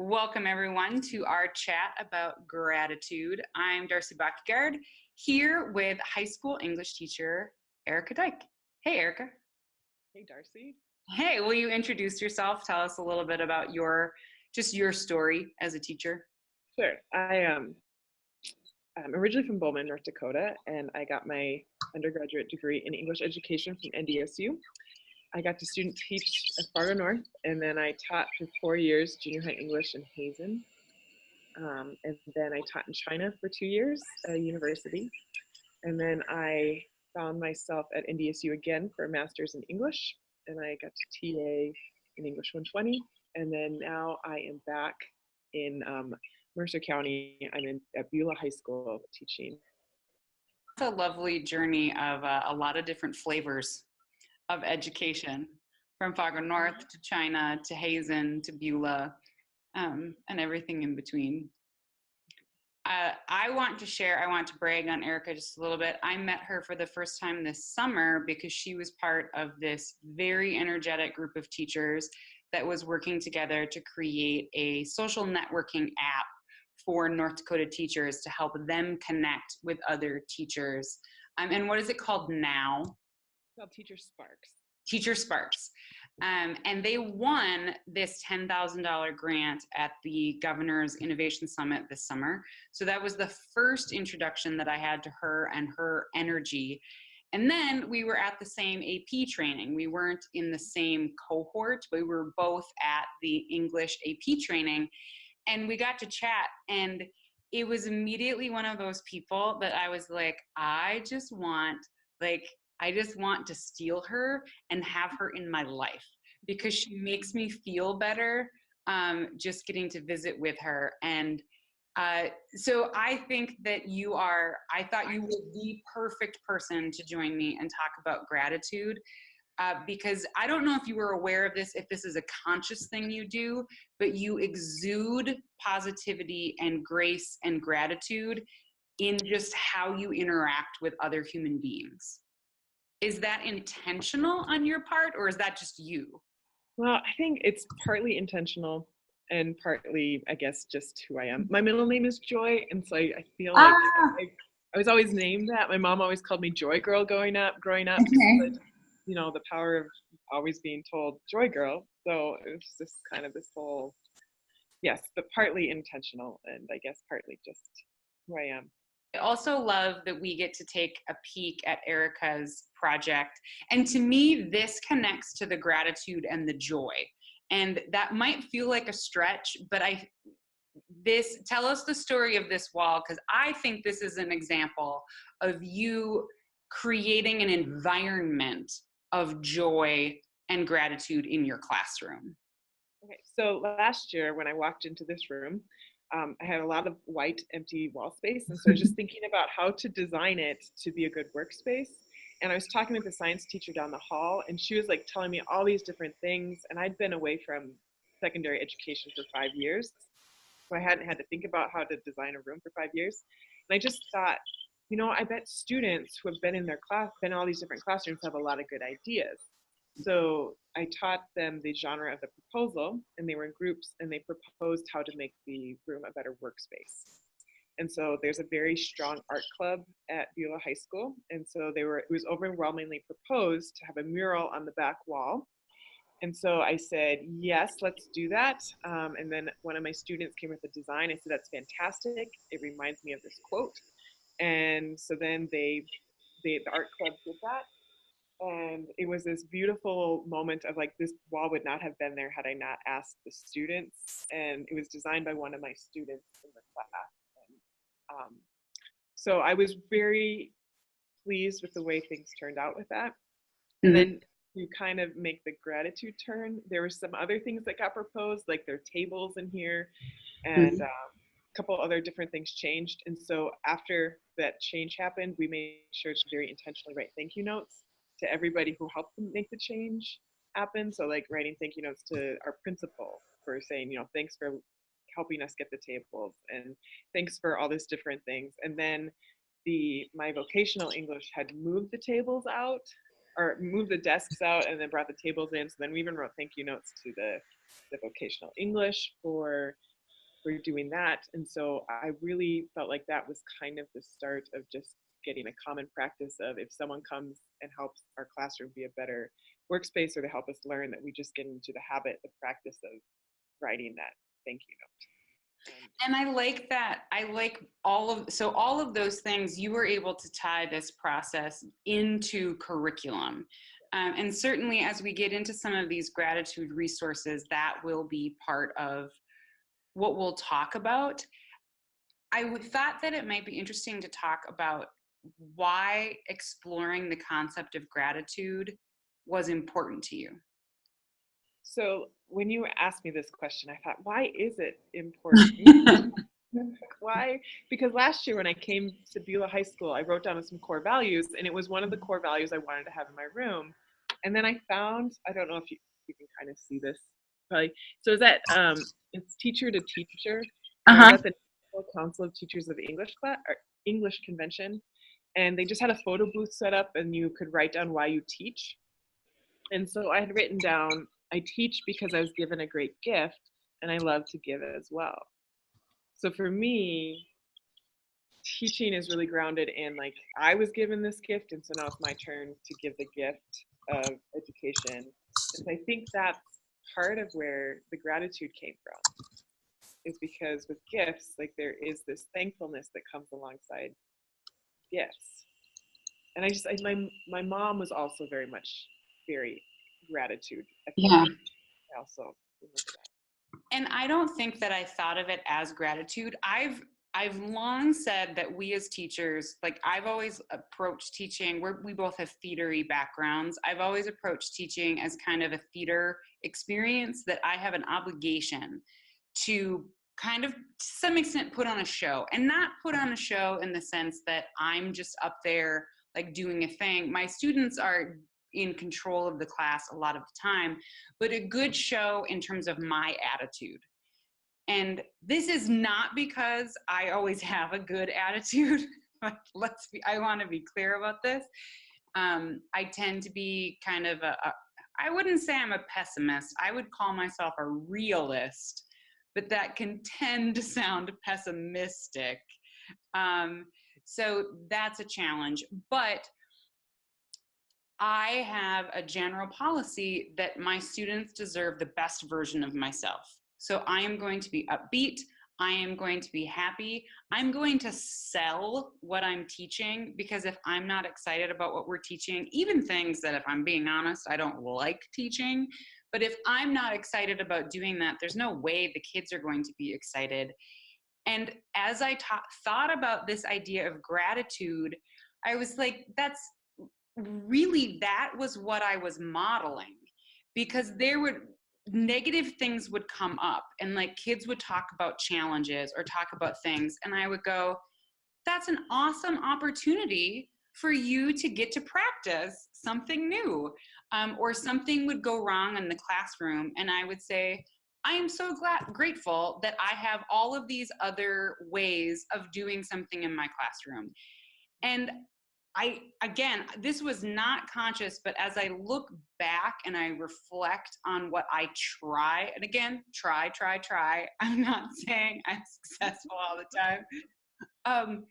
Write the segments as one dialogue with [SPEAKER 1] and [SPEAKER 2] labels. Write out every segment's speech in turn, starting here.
[SPEAKER 1] Welcome everyone to our chat about gratitude. I'm Darcy Buckgard here with high school English teacher Erica Dyke. Hey Erica.
[SPEAKER 2] Hey Darcy.
[SPEAKER 1] Hey, will you introduce yourself? Tell us a little bit about your story as a teacher.
[SPEAKER 2] Sure. I'm originally from Bowman, North Dakota, and I got my undergraduate degree in English education from NDSU. I got to student teach at Fargo North, and then I taught for 4 years junior high English in Hazen. And then I taught in China for 2 years at a university. And then I found myself at NDSU again for a master's in English, and I got to TA in English 120. And then now I am back in Mercer County. I'm at Beulah High School teaching.
[SPEAKER 1] It's a lovely journey of a lot of different flavors of education, from Fargo North to China to Hazen to Beulah, and everything in between. I want to brag on Erica just a little bit. I met her for the first time this summer because she was part of this very energetic group of teachers that was working together to create a social networking app for North Dakota teachers to help them connect with other teachers. And what is it called now?
[SPEAKER 2] It's called Teacher Sparks.
[SPEAKER 1] Teacher Sparks. And they won this $10,000 grant at the Governor's Innovation Summit this summer. So that was the first introduction that I had to her and her energy. And then we were at the same AP training. We weren't in the same cohort, but we were both at the English AP training. And we got to chat, and it was immediately one of those people that I was like, I just want to steal her and have her in my life, because she makes me feel better just getting to visit with her. And so I think that I thought you were the perfect person to join me and talk about gratitude. Because I don't know if you were aware of this, if this is a conscious thing you do, but you exude positivity and grace and gratitude in just how you interact with other human beings. Is that intentional on your part, or is that just you?
[SPEAKER 2] Well, I think it's partly intentional and partly, I guess, just who I am. My middle name is Joy, and so I feel like I was always named that. My mom always called me Joy Girl growing up.
[SPEAKER 1] Okay.
[SPEAKER 2] But, the power of always being told Joy Girl. So it was just kind of this whole, yes, but partly intentional, and I guess partly just who I am.
[SPEAKER 1] I also love that we get to take a peek at Erica's project. And to me, this connects to the gratitude and the joy. And that might feel like a stretch, but tell us the story of this wall, because I think this is an example of you creating an environment of joy and gratitude in your classroom.
[SPEAKER 2] Okay, so last year when I walked into this room, I had a lot of white, empty wall space. And so I was just thinking about how to design it to be a good workspace. And I was talking with the science teacher down the hall, and she was like telling me all these different things. And I'd been away from secondary education for 5 years. So I hadn't had to think about how to design a room for 5 years. And I just thought, I bet students who have been in all these different classrooms have a lot of good ideas. So I taught them the genre of the proposal, and they were in groups, and they proposed how to make the room a better workspace. And so there's a very strong art club at Beulah High School. And so it was overwhelmingly proposed to have a mural on the back wall. And so I said, yes, let's do that. And then one of my students came with a design. I said, that's fantastic. It reminds me of this quote. And so then the art club did that. And it was this beautiful moment of like, this wall would not have been there had I not asked the students. And it was designed by one of my students in the class. And so I was very pleased with the way things turned out with that. And then to kind of make the gratitude turn, there were some other things that got proposed, like there are tables in here, and a couple other different things changed. And so after that change happened, we made sure to very intentionally write thank you notes to everybody who helped make the change happen. So like writing thank you notes to our principal for saying, thanks for helping us get the tables, and thanks for all these different things. And then my vocational English had moved the tables out, or moved the desks out, and then brought the tables in. So then we even wrote thank you notes to the vocational English for for doing that. And so I really felt like that was kind of the start of just getting a common practice of, if someone comes and helps our classroom be a better workspace, or to help us learn, that we just get into the habit, the practice of writing that thank you note.
[SPEAKER 1] And I like that. I like all of those things. You were able to tie this process into curriculum. And certainly as we get into some of these gratitude resources, that will be part of what we'll talk about. Thought that it might be interesting to talk about why exploring the concept of gratitude was important to you.
[SPEAKER 2] So when you asked me this question, I thought, why is it important? Why? Because last year when I came to Beulah High School, I wrote down some core values, and it was one of the core values I wanted to have in my room. And then I found, I don't know if you can kind of see this, probably. So is that it's teacher to teacher. And I was
[SPEAKER 1] Uh-huh.
[SPEAKER 2] at the National Council of Teachers of English class, or English convention, and they just had a photo booth set up, and you could write down why you teach. And so I had written down, I teach because I was given a great gift, and I love to give as well. So for me, teaching is really grounded in, like, I was given this gift, and so now it's my turn to give the gift of education. And so I think that's part of where the gratitude came from, is because with gifts, like, there is this thankfulness that comes alongside gifts. And my mom was also very gratitude
[SPEAKER 1] Yeah.
[SPEAKER 2] affected. I also remember that.
[SPEAKER 1] And I don't think that I thought of it as gratitude. I've long said that we as teachers, like, I've always approached teaching, we both have theatery backgrounds. I've always approached teaching as kind of a theater experience, that I have an obligation to kind of, to some extent, put on a show, and not put on a show in the sense that I'm just up there like doing a thing. My students are in control of the class a lot of the time, but a good show in terms of my attitude. And this is not because I always have a good attitude. I want to be clear about this. I tend to be kind of I wouldn't say I'm a pessimist. I would call myself a realist, but that can tend to sound pessimistic. So that's a challenge. But I have a general policy that my students deserve the best version of myself. So I am going to be upbeat. I am going to be happy. I'm going to sell what I'm teaching, because if I'm not excited about what we're teaching, even things that, if I'm being honest, I don't like teaching, but if I'm not excited about doing that, there's no way the kids are going to be excited. And as I thought about this idea of gratitude, I was like, that was what I was modeling, because negative things would come up, and like kids would talk about challenges or talk about things, and I would go, that's an awesome opportunity for you to get to practice something new. Or something would go wrong in the classroom, and I would say, I am so grateful that I have all of these other ways of doing something in my classroom. And again, this was not conscious, but as I look back and I reflect on what I try, and again, try, I'm not saying I'm successful all the time.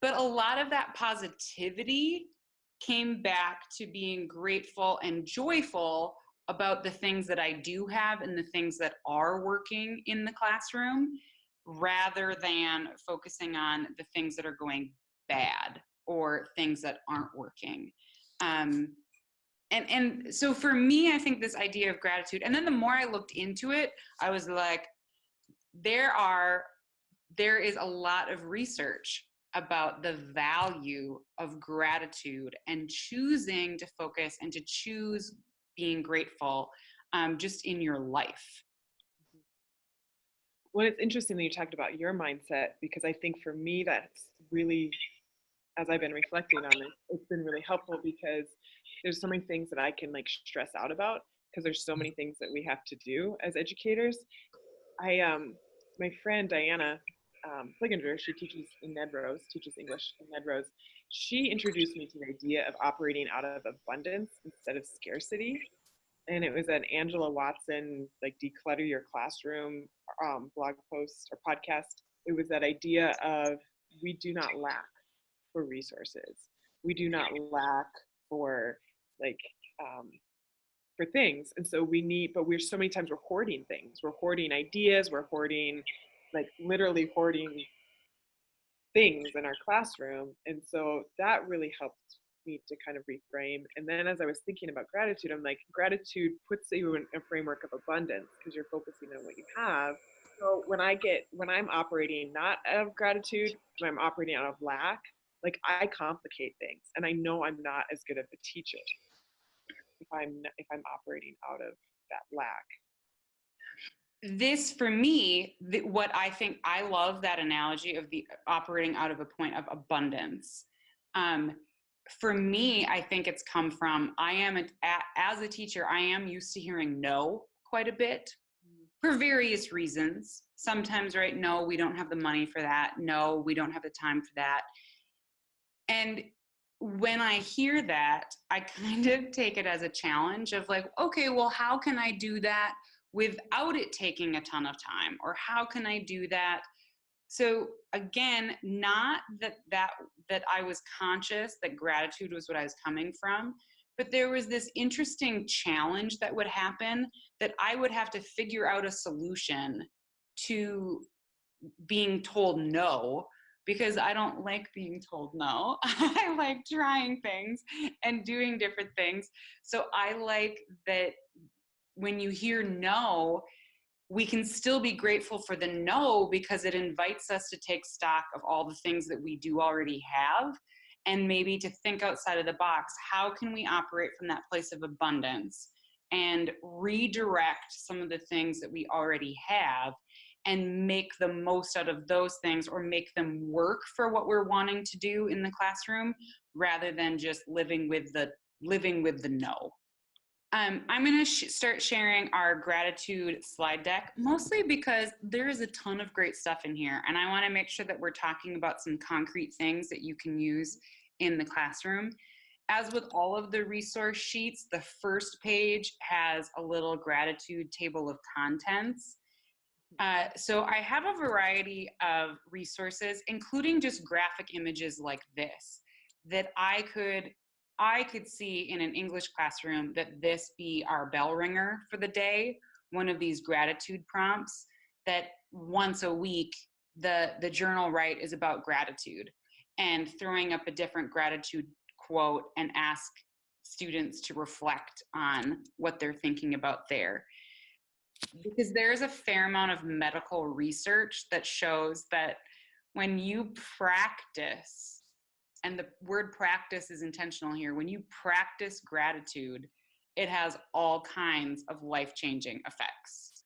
[SPEAKER 1] But a lot of that positivity came back to being grateful and joyful about the things that I do have and the things that are working in the classroom, rather than focusing on the things that are going bad or things that aren't working. And so for me, I think this idea of gratitude, and then the more I looked into it, I was like, there is a lot of research about the value of gratitude and choosing to focus and to choose being grateful, just in your life.
[SPEAKER 2] Well, it's interesting that you talked about your mindset, because I think for me, that's really, as I've been reflecting on it, it's been really helpful, because there's so many things that I can, like, stress out about, because there's so many things that we have to do as educators. My friend Diana Fliginger, she teaches in Ned Rose, teaches English in Ned Rose. She introduced me to the idea of operating out of abundance instead of scarcity. and it was an Angela Watson, like Declutter Your Classroom blog post or podcast. It was that idea of we do not lack for resources. We do not lack for like for things. And so we need, but we're so many times we're hoarding things. We're hoarding ideas, we're hoarding, like literally hoarding things in our classroom. And so that really helped me to kind of reframe. And then as I was thinking about gratitude, I'm like, gratitude puts you in a framework of abundance because you're focusing on what you have. So when I'm operating not out of gratitude, when I'm operating out of lack, like I complicate things, and I know I'm not as good of a teacher if I'm operating out of that lack.
[SPEAKER 1] This for me, what I think, I love that analogy of the operating out of a point of abundance. For me, I think it's come from, as a teacher, I am used to hearing no quite a bit for various reasons. Sometimes, right, no, we don't have the money for that. No, we don't have the time for that. And when I hear that, I kind of take it as a challenge of like, okay, well, how can I do that without it taking a ton of time? Or how can I do that? So again, not that I was conscious that gratitude was what I was coming from, but there was this interesting challenge that would happen that I would have to figure out a solution to being told no, because I don't like being told no. I like trying things and doing different things. So I like that when you hear no, we can still be grateful for the no because it invites us to take stock of all the things that we do already have and maybe to think outside of the box. How can we operate from that place of abundance and redirect some of the things that we already have and make the most out of those things, or make them work for what we're wanting to do in the classroom, rather than just living with the no. I'm going to start sharing our gratitude slide deck, mostly because there is a ton of great stuff in here. And I want to make sure that we're talking about some concrete things that you can use in the classroom. As with all of the resource sheets, the first page has a little gratitude table of contents. So I have a variety of resources, including just graphic images like this, that I could see in an English classroom, that this be our bell ringer for the day, one of these gratitude prompts, that once a week, the journal write is about gratitude, and throwing up a different gratitude quote and ask students to reflect on what they're thinking about there. Because there's a fair amount of medical research that shows that when you practice, and the word practice is intentional here, when you practice gratitude, it has all kinds of life-changing effects.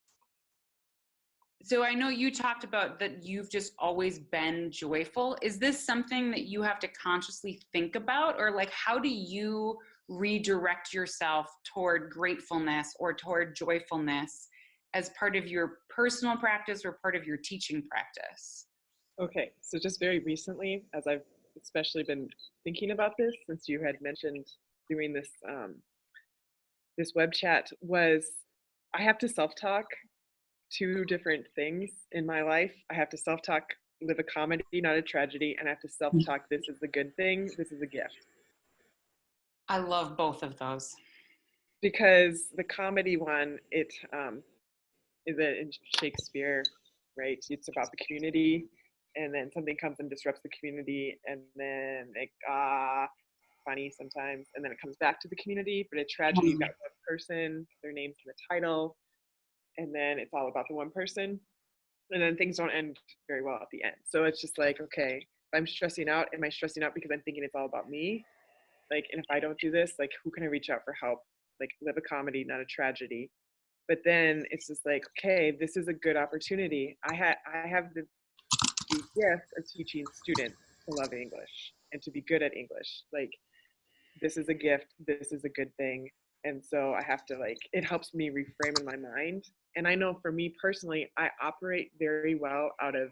[SPEAKER 1] So I know you talked about that you've just always been joyful. Is this something that you have to consciously think about, or like how do you redirect yourself toward gratefulness or toward joyfulness as part of your personal practice or part of your teaching practice?
[SPEAKER 2] Okay, so just very recently, as I've especially been thinking about this, since you had mentioned doing this web chat, was I have to self-talk two different things in my life. I have to self-talk, live a comedy, not a tragedy, and I have to self-talk, this is a good thing, this is a gift.
[SPEAKER 1] I love both of those.
[SPEAKER 2] Because the comedy one, it is in Shakespeare, right? It's about the community, and then something comes and disrupts the community, and then funny sometimes, and then it comes back to the community. But a tragedy, you've got one person, their name's in the title, and then it's all about the one person, and then things don't end very well at the end. So it's just like, okay, if I'm stressing out, am I stressing out because I'm thinking it's all about me? Like, and if I don't do this, like, who can I reach out for help? Like, live a comedy, not a tragedy. But then it's just like, okay, this is a good opportunity. I have the gift of teaching students to love English and to be good at English. Like, this is a gift, this is a good thing. And so I have to, like, it helps me reframe in my mind. And I know for me personally, I operate very well out of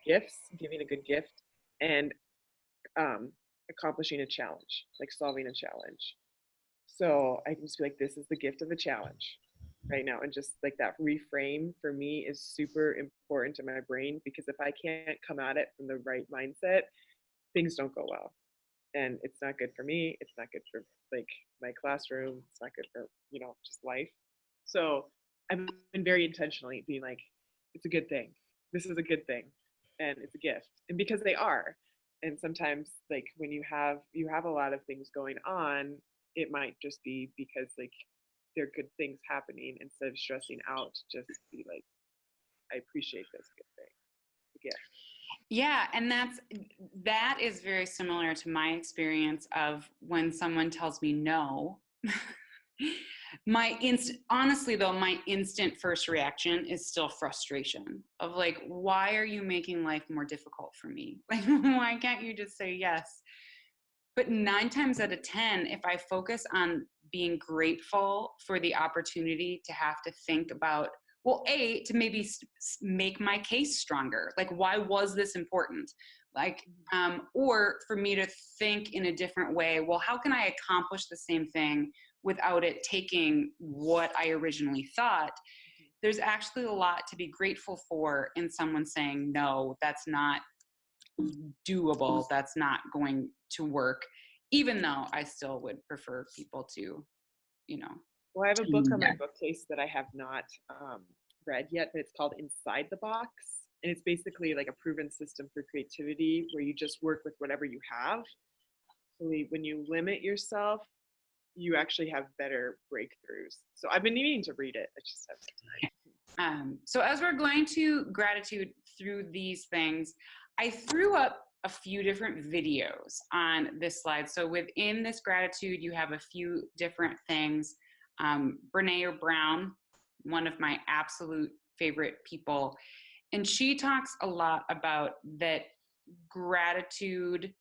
[SPEAKER 2] gifts, giving a good gift, and accomplishing a challenge, like solving a challenge. So I can just be like, this is the gift of a challenge right now. And just like that reframe for me is super important to my brain, because if I can't come at it from the right mindset, things don't go well. And it's not good for me. It's not good for like my classroom. It's not good for, just life. So I've been very intentionally being like, it's a good thing. This is a good thing. And it's a gift. And because they are. And sometimes like when you have a lot of things going on, it might just be because like there are good things happening, instead of stressing out, just be like, I appreciate this good thing. The gift.
[SPEAKER 1] Yeah, and that is very similar to my experience of when someone tells me no. Honestly though, my instant first reaction is still frustration of like, why are you making life more difficult for me? Like, why can't you just say yes? But 9 times out of 10, if I focus on being grateful for the opportunity to have to think about, well, to maybe make my case stronger. Like, why was this important? Like, or for me to think in a different way, well, how can I accomplish the same thing without it taking what I originally thought? There's actually a lot to be grateful for in someone saying, no, that's not doable, that's not going to work, even though I still would prefer people to,
[SPEAKER 2] Well, I have a book on my bookcase that I have not read yet, but it's called Inside the Box. And it's basically like a proven system for creativity where you just work with whatever you have. So when you limit yourself, you actually have better breakthroughs. So I've been needing to read it. I just haven't time.
[SPEAKER 1] So as we're going to gratitude through these things, I threw up a few different videos on this slide. So within this gratitude, you have a few different things. Brene Brown, one of my absolute favorite people, and she talks a lot about that gratitude,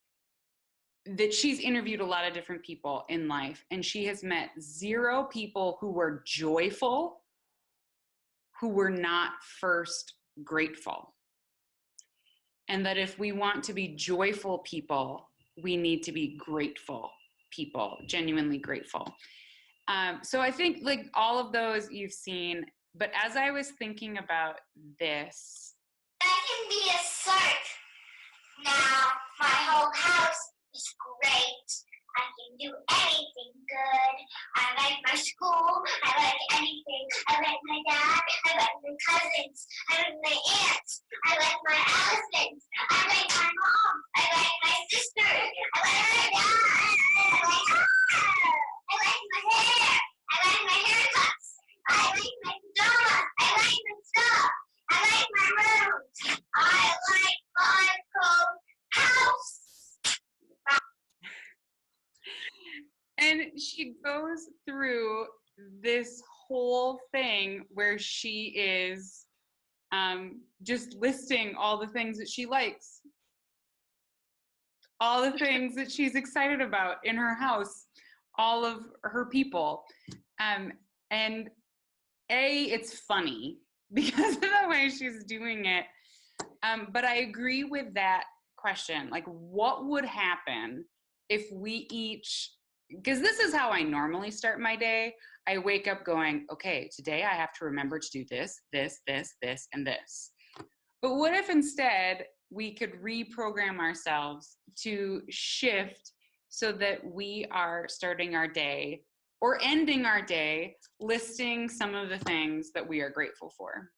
[SPEAKER 1] that she's interviewed a lot of different people in life, and she has met 0 people who were joyful who were not first grateful. And that if we want to be joyful people, we need to be grateful people, genuinely grateful. So I think like all of those you've seen, but as I was thinking about this.
[SPEAKER 3] I can be a shark. Now my whole house is great. I can do anything good. I like my school. I like anything. I like my dad. I like my cousins. I like my aunts. I like my husbands. I like my mom. I like my sister. I like my dad. I like my hair. I like my haircuts. I like my pajamas. I like my stuff. I like my room. I like my cold house.
[SPEAKER 1] And she goes through this whole thing where she is just listing all the things that she likes, all the things that she's excited about in her house, all of her people. And it's funny because of the way she's doing it. But I agree with that question. Like, what would happen if we each, because this is how I normally start my day. I wake up going, okay, today I have to remember to do this, this, this, this, and this. But what if instead we could reprogram ourselves to shift so that we are starting our day or ending our day listing some of the things that we are grateful for?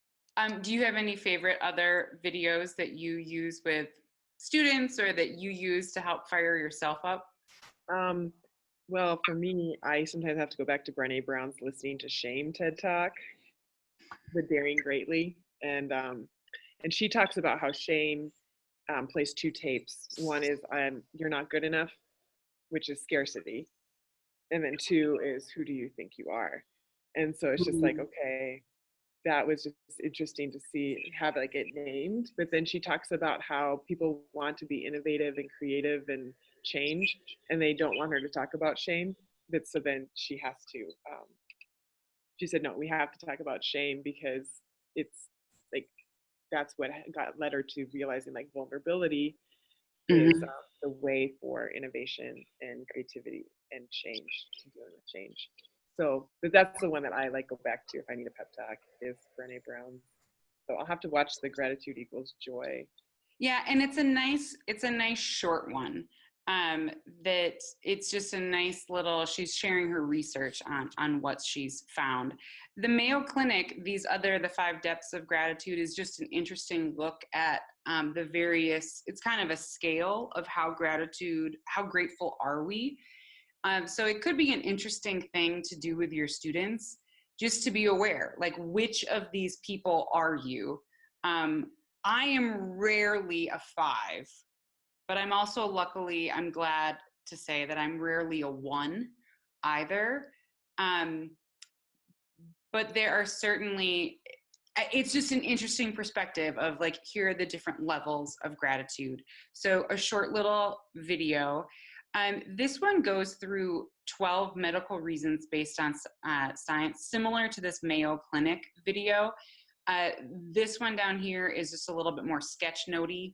[SPEAKER 1] Do you have any favorite other videos that you use with students or that you use to help fire yourself up?
[SPEAKER 2] Well, for me, I sometimes have to go back to Brene Brown's Listening to Shame TED Talk, The Daring Greatly. And she talks about how shame plays 2 tapes. One is you're not good enough, which is scarcity. And then 2 is who do you think you are? And so it's just like, okay, that was just interesting to have like it named. But then she talks about how people want to be innovative and creative and change, and they don't want her to talk about shame. But so then she has to. She said, no, we have to talk about shame because it's like that's what led her to realizing like vulnerability is the way for innovation and creativity and change, dealing with change. So, but that's the one that I like go back to if I need a pep talk, is Brené Brown's. So I'll have to watch the Gratitude Equals Joy.
[SPEAKER 1] Yeah, and it's a nice short one. That it's just a nice little, she's sharing her research on what she's found. The Mayo Clinic, the 5 depths of gratitude, is just an interesting look at the various, it's kind of a scale of how grateful are we. So it could be an interesting thing to do with your students, just to be aware, like, which of these people are you? I am rarely a 5, but I'm glad to say that I'm rarely a 1 either. But there are certainly, it's just an interesting perspective of, like, here are the different levels of gratitude. So a short little video. This one goes through 12 medical reasons based on science, similar to this Mayo Clinic video. This one down here is just a little bit more sketch notey.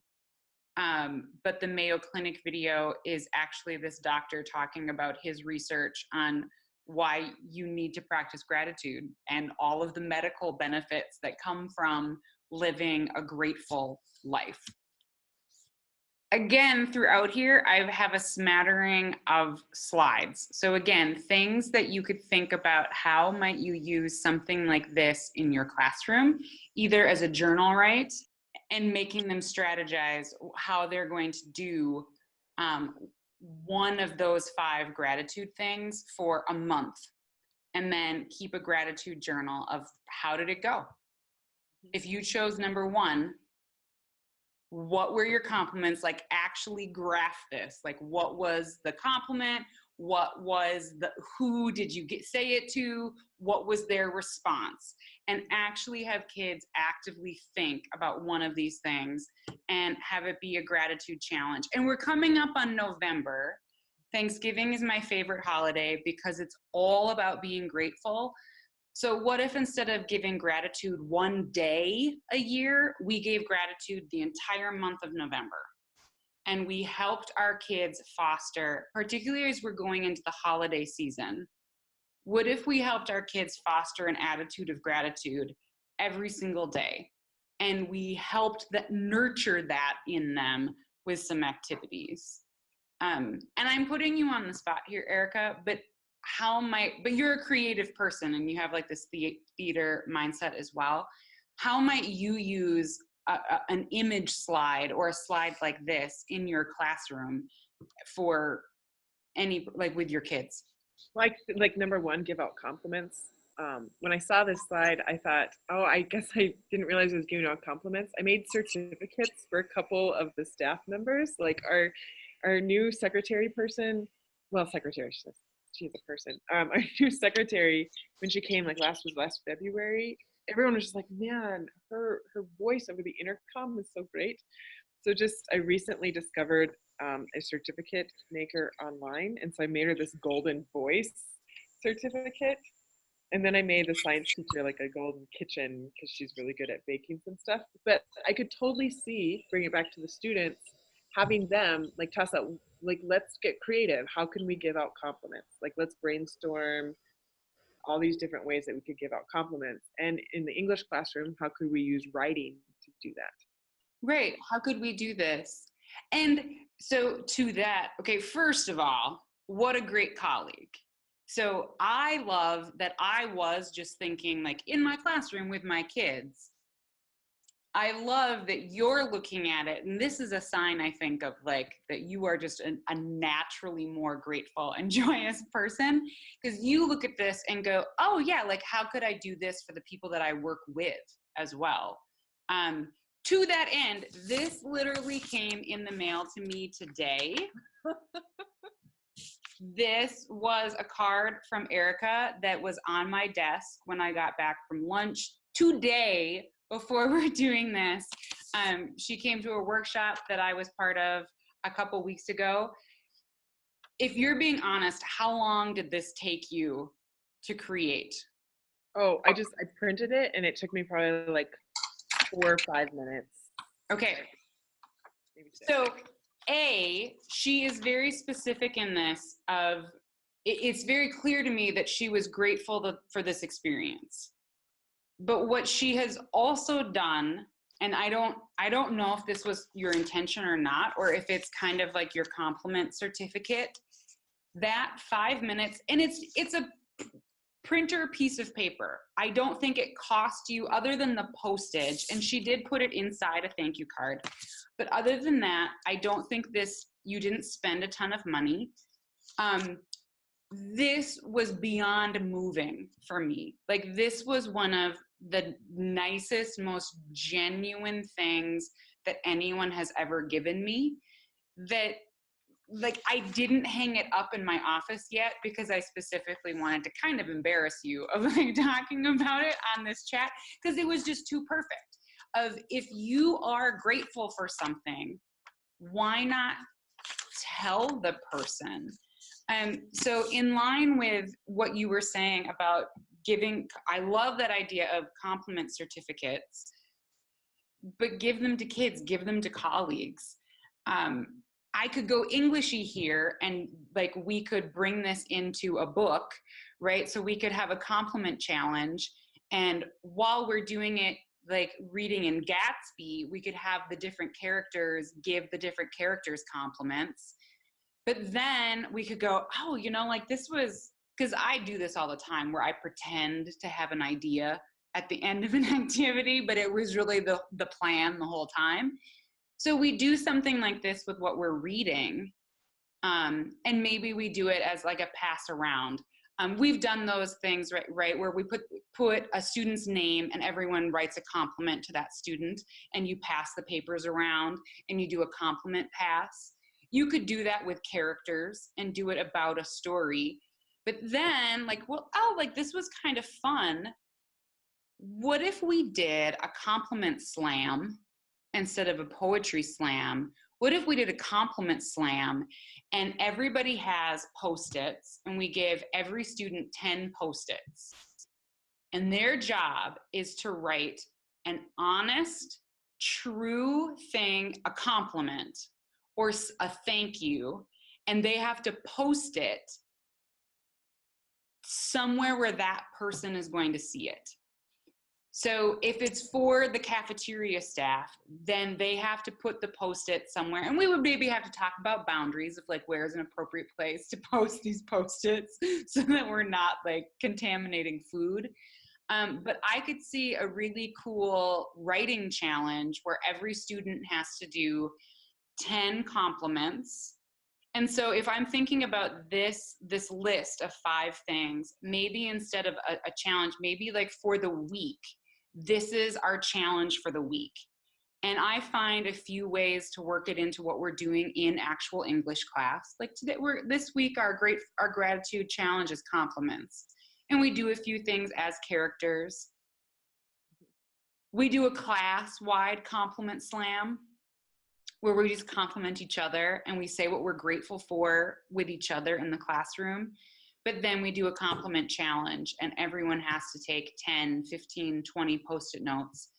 [SPEAKER 1] But the Mayo Clinic video is actually this doctor talking about his research on why you need to practice gratitude and all of the medical benefits that come from living a grateful life. Again, throughout here, I have a smattering of slides. So again, things that you could think about, how might you use something like this in your classroom, either as a journal, right? And making them strategize how they're going to do one of those 5 gratitude things for a month, and then keep a gratitude journal of how did it go. If you chose number 1, what were your compliments? Like, actually graph this. Like, what was the compliment? What was who did you say it to? What was their response? And actually have kids actively think about one of these things and have it be a gratitude challenge. And we're coming up on November. Thanksgiving is my favorite holiday because it's all about being grateful. So what if, instead of giving gratitude one day a year, we gave gratitude the entire month of November? And we helped our kids foster, particularly as we're going into the holiday season, what if we helped our kids foster an attitude of gratitude every single day? And we helped nurture that in them with some activities. And I'm putting you on the spot here, Erica, but you're a creative person and you have like this theater mindset as well. How might you use an image slide or a slide like this in your classroom for with your kids?
[SPEAKER 2] Like number 1, give out compliments. When I saw this slide, I thought, oh, I guess I didn't realize I was giving out compliments. I made certificates for a couple of the staff members, like our new secretary person. Well, secretary, she's a person. Our new secretary, when she came, like last February, everyone was just like, man, her voice over the intercom is so great. So I recently discovered a certificate maker online, and so I made her this golden voice certificate. And then I made the science teacher like a golden kitchen because she's really good at baking some stuff. But I could totally see, bring it back to the students, having them like toss out, like, let's get creative. How can we give out compliments? Like, let's brainstorm all these different ways that we could give out compliments. And in the English classroom, how could we use writing to do that?
[SPEAKER 1] Right. How could we do this? And so to that, okay, first of all, what a great colleague. So I love that I was just thinking, like, in my classroom with my kids. I love that you're looking at it, and this is a sign, I think, of like that you are just a naturally more grateful and joyous person, because you look at this and go, oh yeah, like, how could I do this for the people that I work with as well? To that end, this literally came in the mail to me today. This was a card from Erica that was on my desk when I got back from lunch today before we're doing this. She came to a workshop that I was part of a couple weeks ago. If you're being honest, how long did this take you to create?
[SPEAKER 2] Oh, I printed it and it took me probably like 4 or 5 minutes.
[SPEAKER 1] Okay.
[SPEAKER 2] Maybe 6.
[SPEAKER 1] So She is very specific in this of, it's very clear to me that she was grateful for this experience. But what she has also done, and I don't know if this was your intention or not, or if it's kind of like your compliment certificate, that 5 minutes, and it's a printer piece of paper. I don't think it cost you, other than the postage, and she did put it inside a thank you card. But other than that, I don't think you didn't spend a ton of money. This was beyond moving for me. Like, this was one of the nicest, most genuine things that anyone has ever given me, that, like, I didn't hang it up in my office yet because I specifically wanted to kind of embarrass you of like talking about it on this chat, because it was just too perfect. Of, if you are grateful for something, why not tell the person? So in line with what you were saying about giving, I love that idea of compliment certificates, but give them to kids, give them to colleagues. I could go Englishy here, and like, we could bring this into a book, right? So we could have a compliment challenge, and while we're doing it, like reading in Gatsby, we could have the different characters give the different characters compliments. But then we could go, oh, like, this was, because I do this all the time where I pretend to have an idea at the end of an activity, but it was really the plan the whole time. So we do something like this with what we're reading, and maybe we do it as like a pass around. We've done those things, right, where we put a student's name and everyone writes a compliment to that student, and you pass the papers around and you do a compliment pass. You could do that with characters and do it about a story. But then, like, well, oh, like, this was kind of fun. What if we did a compliment slam instead of a poetry slam? What if we did a compliment slam and everybody has Post-its, and we give every student 10 Post-its, and their job is to write an honest, true thing, a compliment or a thank you, and they have to post it somewhere where that person is going to see it. So if it's for the cafeteria staff, then they have to put the Post-it somewhere. And we would maybe have to talk about boundaries of like, where's an appropriate place to post these Post-its so that we're not like contaminating food. But I could see a really cool writing challenge where every student has to do 10 compliments. And so if I'm thinking about this list of 5 things, maybe instead of a challenge, maybe like for the week, this is our challenge for the week. And I find a few ways to work it into what we're doing in actual English class. Like today, this week, our gratitude challenge is compliments. And we do a few things as characters. We do a class-wide compliment slam where we just compliment each other and we say what we're grateful for with each other in the classroom. But then we do a compliment challenge and everyone has to take 10, 15, 20 Post-it notes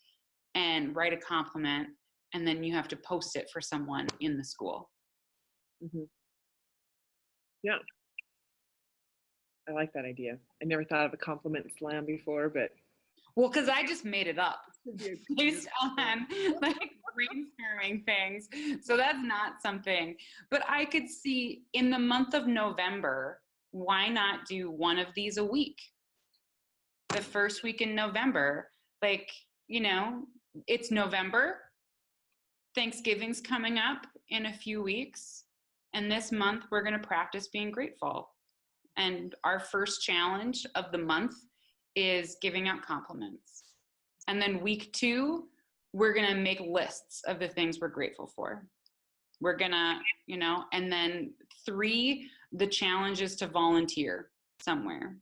[SPEAKER 1] and write a compliment, and then you have to post it for someone in the school.
[SPEAKER 2] Mm-hmm. Yeah. I like that idea. I never thought of a compliment slam before, but.
[SPEAKER 1] Well, because I just made it up based on like brainstorming things. So that's not something, but I could see in the month of November, why not do one of these a week? The first week in November, like, it's November, Thanksgiving's coming up in a few weeks, and this month we're going to practice being grateful. And our first challenge of the month is giving out compliments. And then week 2, we're going to make lists of the things we're grateful for. We're going to, and then 3, the challenge is to volunteer somewhere.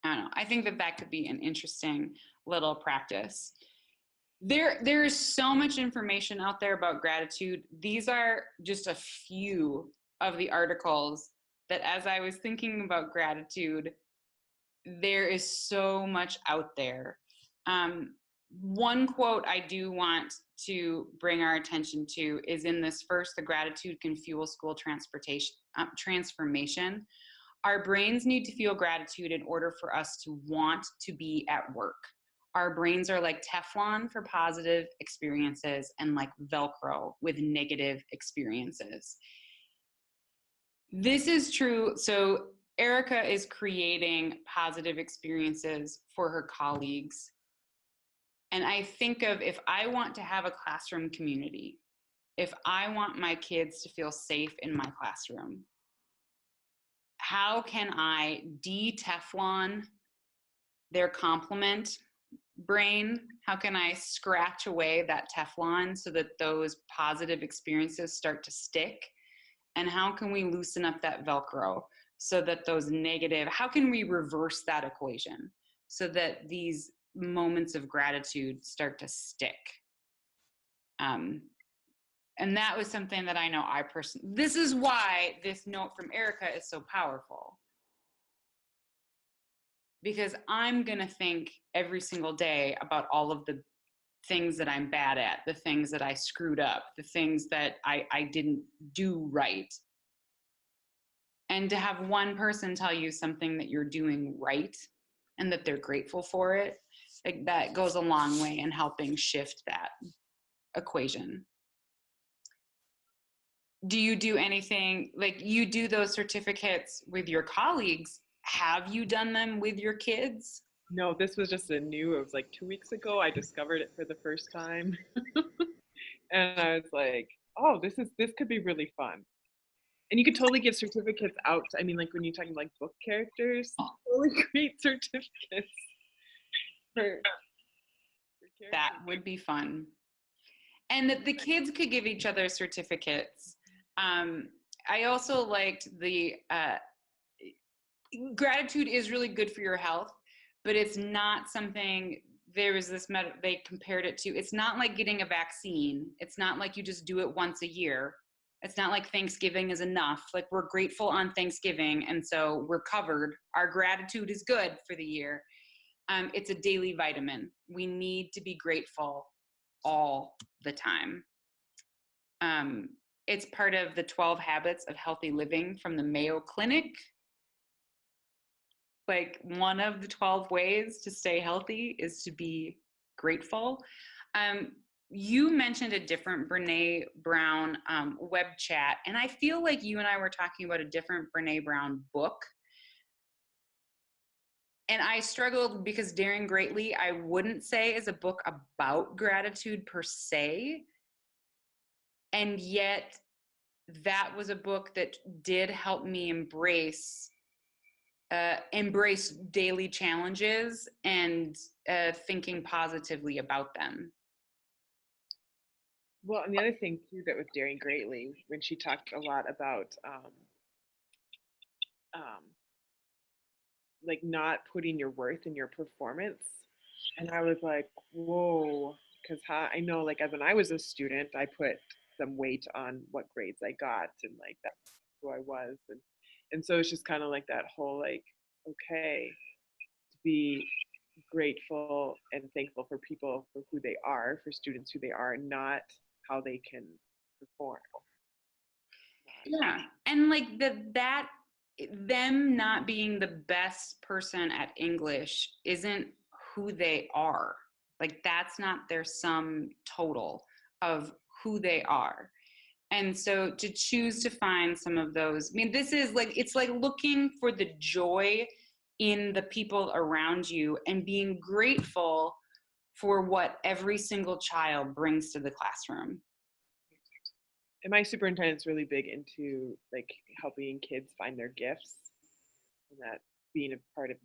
[SPEAKER 1] I don't know. I think that could be an interesting little practice. There is so much information out there about gratitude. These are just a few of the articles that, as I was thinking about gratitude, there is so much out there. One quote I do want to bring our attention to is in this first, the gratitude can fuel school transformation. Our brains need to feel gratitude in order for us to want to be at work. Our brains are like Teflon for positive experiences and like Velcro with negative experiences. This is true. So Erica is creating positive experiences for her colleagues. And I think of, if I want to have a classroom community, if I want my kids to feel safe in my classroom, how can I de-Teflon their compliment brain? How can I scratch away that Teflon so that those positive experiences start to stick? And how can we loosen up that Velcro so that those negative, how can we reverse that equation so that these moments of gratitude start to stick? And that was something that I know I personally, this is why this note from Erica is so powerful. Because I'm going to think every single day about all of the things that I'm bad at, the things that I screwed up, the things that I didn't do right. And to have one person tell you something that you're doing right and that they're grateful for it, like, that goes a long way in helping shift that equation. Do you do anything, like, you do those certificates with your colleagues? Have you done them with your kids?
[SPEAKER 2] No, this was just it was like 2 weeks ago. I discovered it for the first time. And I was like, oh, this could be really fun. And you could totally give certificates out. I mean, like when you're talking like book characters, totally great certificates for
[SPEAKER 1] that would be fun. And that the kids could give each other certificates. I also liked the gratitude is really good for your health, but it's not something, there was this, they compared it to, it's not like getting a vaccine. It's not like you just do it once a year. It's not like Thanksgiving is enough. Like, we're grateful on Thanksgiving, and so we're covered. Our gratitude is good for the year. It's a daily vitamin. We need to be grateful all the time. It's part of the 12 habits of healthy living from the Mayo Clinic. Like, one of the 12 ways to stay healthy is to be grateful. You mentioned a different Brene Brown web chat, and I feel like you and I were talking about a different Brene Brown book. And I struggled because Daring Greatly, I wouldn't say is a book about gratitude per se. And yet that was a book that did help me embrace daily challenges and thinking positively about them.
[SPEAKER 2] Well, and the other thing too that with Daring Greatly, when she talked a lot about like not putting your worth in your performance, and I was like, whoa, because I know, like, as when I was a student, I put some weight on what grades I got, and like that's who I was, and so it's just kind of like that whole, like, okay, to be grateful and thankful for people for who they are, for students who they are, not how they can perform.
[SPEAKER 1] Yeah, and like them not being the best person at English isn't who they are. Like, that's not their sum total of who they are. And so to choose to find some of those, I mean, this is like, it's like looking for the joy in the people around you and being grateful for what every single child brings to the classroom.
[SPEAKER 2] And my superintendent's really big into like helping kids find their gifts, and that being a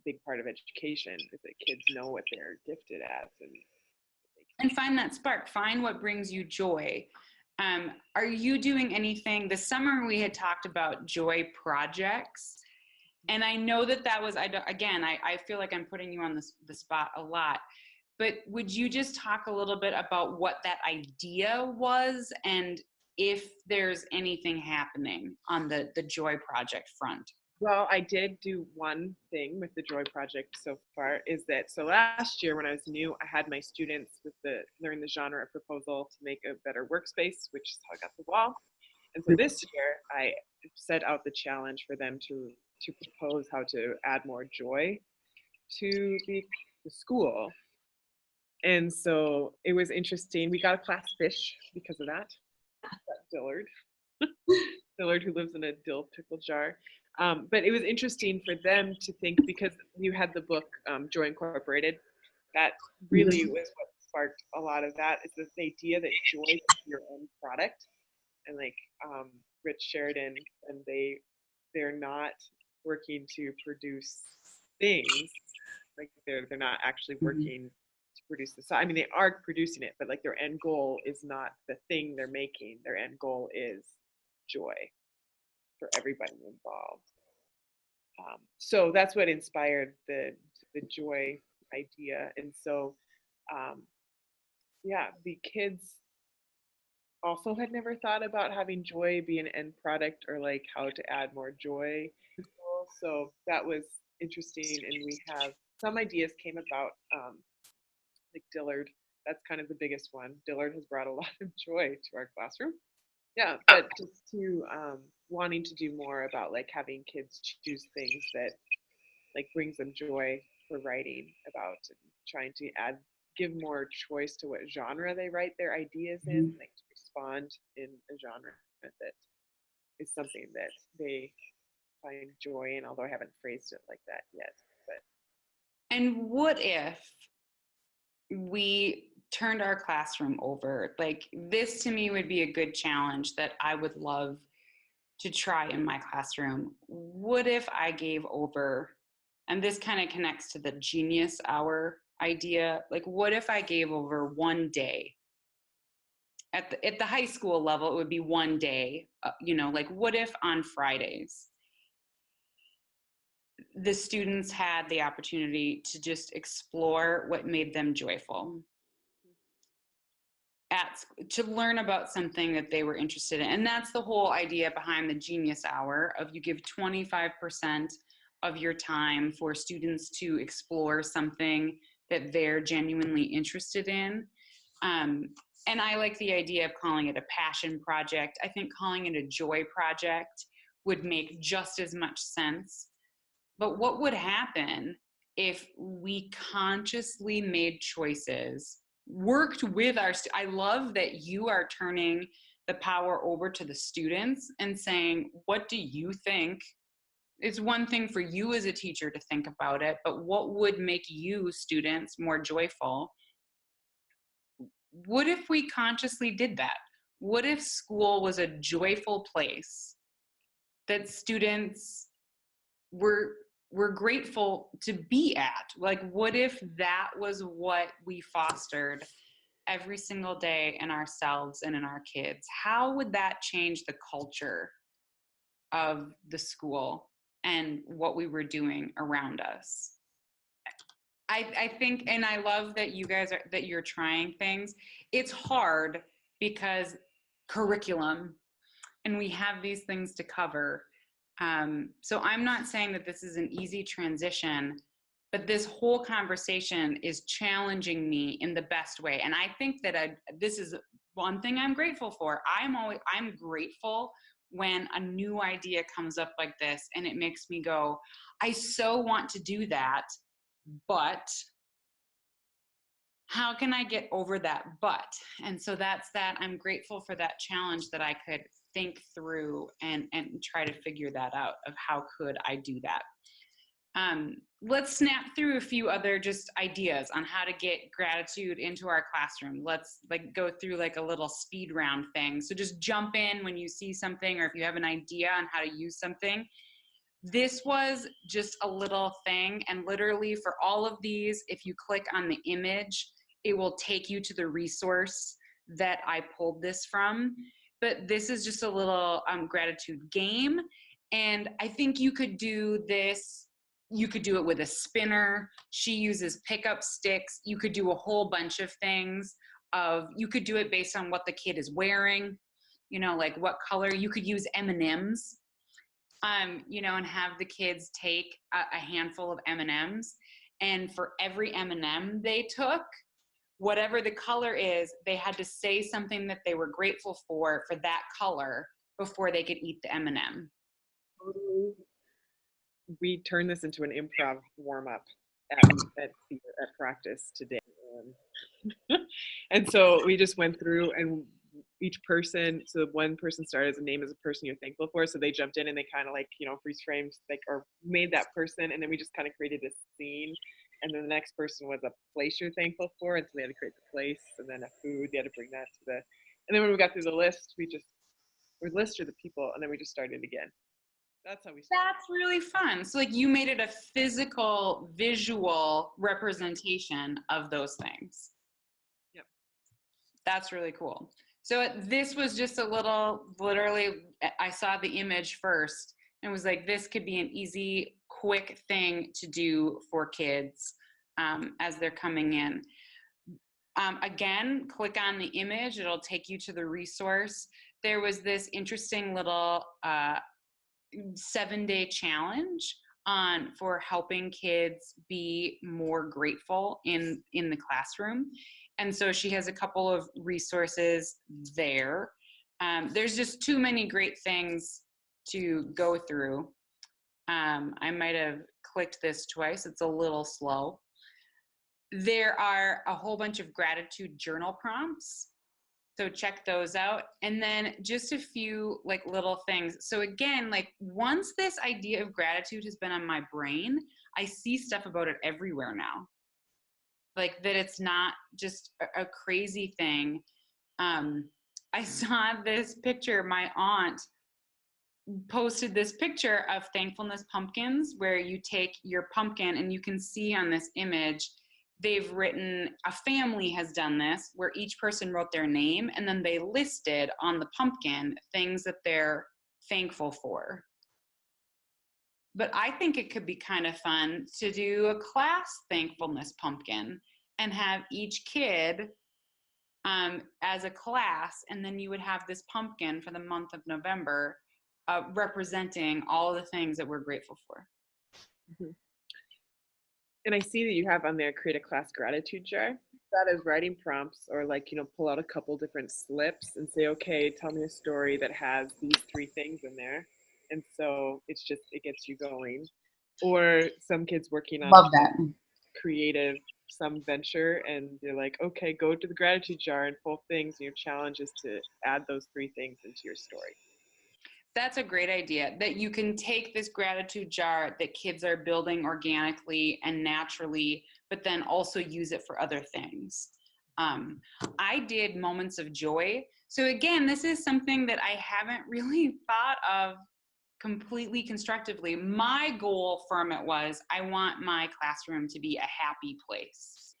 [SPEAKER 2] big part of education is that kids know what they're gifted at,
[SPEAKER 1] and find that spark, find what brings you joy. Are you doing anything this summer? We had talked about joy projects, and I know that was, I feel like I'm putting you on the spot a lot, but would you just talk a little bit about what that idea was and if there's anything happening on the joy project front?
[SPEAKER 2] Well, I did do one thing with the Joy Project so far is that so last year when I was new, I had my students with the learn the genre proposal to make a better workspace, which is how I got the wall. And so this year I set out the challenge for them to propose how to add more joy to the school. And so it was interesting. We got a class fish because of that. Dillard. Dillard, who lives in a dill pickle jar. But it was interesting for them to think because you had the book Joy Incorporated. That really was what sparked a lot of that. Is this idea that joy is your own product, and like Rich Sheridan, and they're not working to produce things. Like they're not actually working to produce the. I mean, they are producing it, but like their end goal is not the thing they're making. Their end goal is joy for everybody involved. So that's what inspired the joy idea. And so, yeah, the kids also had never thought about having joy be an end product or like how to add more joy. So that was interesting. And we have some ideas came about, like Dillard. That's kind of the biggest one. Dillard has brought a lot of joy to our classroom. Yeah, but just to wanting to do more about like having kids choose things that like brings them joy for writing about, and trying to give more choice to what genre they write their ideas in, like to respond in a genre that is something that they find joy in, although I haven't phrased it like that yet. But
[SPEAKER 1] And what if we turned our classroom over? Like, this to me would be a good challenge that I would love to try in my classroom. What if I gave over, and this kind of connects to the genius hour idea, like what if I gave over one day at the high school level? It would be one day, like what if on Fridays the students had the opportunity to just explore what made them joyful, to learn about something that they were interested in. And that's the whole idea behind the Genius Hour, of you give 25% of your time for students to explore something that they're genuinely interested in. And I like the idea of calling it a passion project. I think calling it a joy project would make just as much sense. But what would happen if we consciously made choices, worked with I love that you are turning the power over to the students and saying, what do you think? It's one thing for you as a teacher to think about it, but what would make you students more joyful? What if we consciously did that? What if school was a joyful place that students we're grateful to be at? Like, what if that was what we fostered every single day in ourselves and in our kids? How would that change the culture of the school and what we were doing around us? I think, and I love that that you're trying things. It's hard because curriculum, and we have these things to cover. So I'm not saying that this is an easy transition, but this whole conversation is challenging me in the best way. And I think that this is one thing I'm grateful for. I'm grateful when a new idea comes up like this and it makes me go, I so want to do that, but how can I get over that but? And so that's that. I'm grateful for that challenge, that I could think through and try to figure that out, of how could I do that. Let's snap through a few other just ideas on how to get gratitude into our classroom. Let's like go through like a little speed round thing. So just jump in when you see something, or if you have an idea on how to use something. This was just a little thing, and literally for all of these, if you click on the image, it will take you to the resource that I pulled this from. But this is just a little gratitude game. And I think you could do this. You could do it with a spinner. She uses pickup sticks. You could do a whole bunch of things. You could do it based on what the kid is wearing, like what color. You could use M&Ms. and have the kids take a handful of M&Ms, and for every M&M they took, whatever the color is, they had to say something that they were grateful for that color before they could eat the M&M.
[SPEAKER 2] We turned this into an improv warm-up at practice today. And so we just went through, and each person, so one person started as a name as a person you're thankful for, so they jumped in and they kind of freeze framed or made that person, and then we just kind of created a scene, and then the next person was a place you're thankful for, and so they had to create the place, and then a food, they had to bring that to and then when we got through the list, we listed the people, and then we just started again. That's how we started.
[SPEAKER 1] That's really fun. So you made it a physical, visual representation of those things.
[SPEAKER 2] Yep.
[SPEAKER 1] That's really cool. So this was just literally, I saw the image first and was like, this could be an easy, quick thing to do for kids as they're coming in. Again, click on the image. It'll take you to the resource. There was this interesting little 7-day challenge for helping kids be more grateful in the classroom. And so she has a couple of resources there. There's just too many great things to go through. I might have clicked this twice. It's a little slow. There are a whole bunch of gratitude journal prompts. So check those out. And then just a few little things. So again, once this idea of gratitude has been on my brain, I see stuff about it everywhere now. That it's not just a crazy thing. I saw this picture. My aunt posted this picture of Thankfulness Pumpkins, where you take your pumpkin, and you can see on this image, they've written, a family has done this, where each person wrote their name, and then they listed on the pumpkin things that they're thankful for. But I think it could be kind of fun to do a class thankfulness pumpkin and have each kid as a class, and then you would have this pumpkin for the month of November representing all the things that we're grateful for.
[SPEAKER 2] Mm-hmm. And I see that you have on there, create a class gratitude jar. That is writing prompts, or pull out a couple different slips and say, okay, tell me a story that has these 3 things in there. And so it gets you going. Or some kids working on creative, some venture, and they're like, okay, go to the gratitude jar and pull things. And your challenge is to add those 3 things into your story.
[SPEAKER 1] That's a great idea, that you can take this gratitude jar that kids are building organically and naturally, but then also use it for other things. I did moments of joy. So again, this is something that I haven't really thought of completely constructively. My goal from it was, I want my classroom to be a happy place.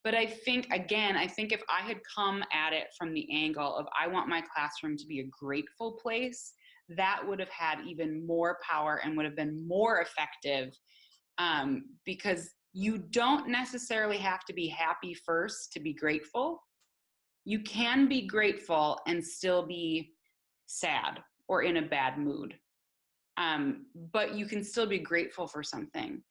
[SPEAKER 1] But I think if I had come at it from the angle of, I want my classroom to be a grateful place, that would have had even more power and would have been more effective, because you don't necessarily have to be happy first to be grateful. You can be grateful and still be sad or in a bad mood, but you can still be grateful for something.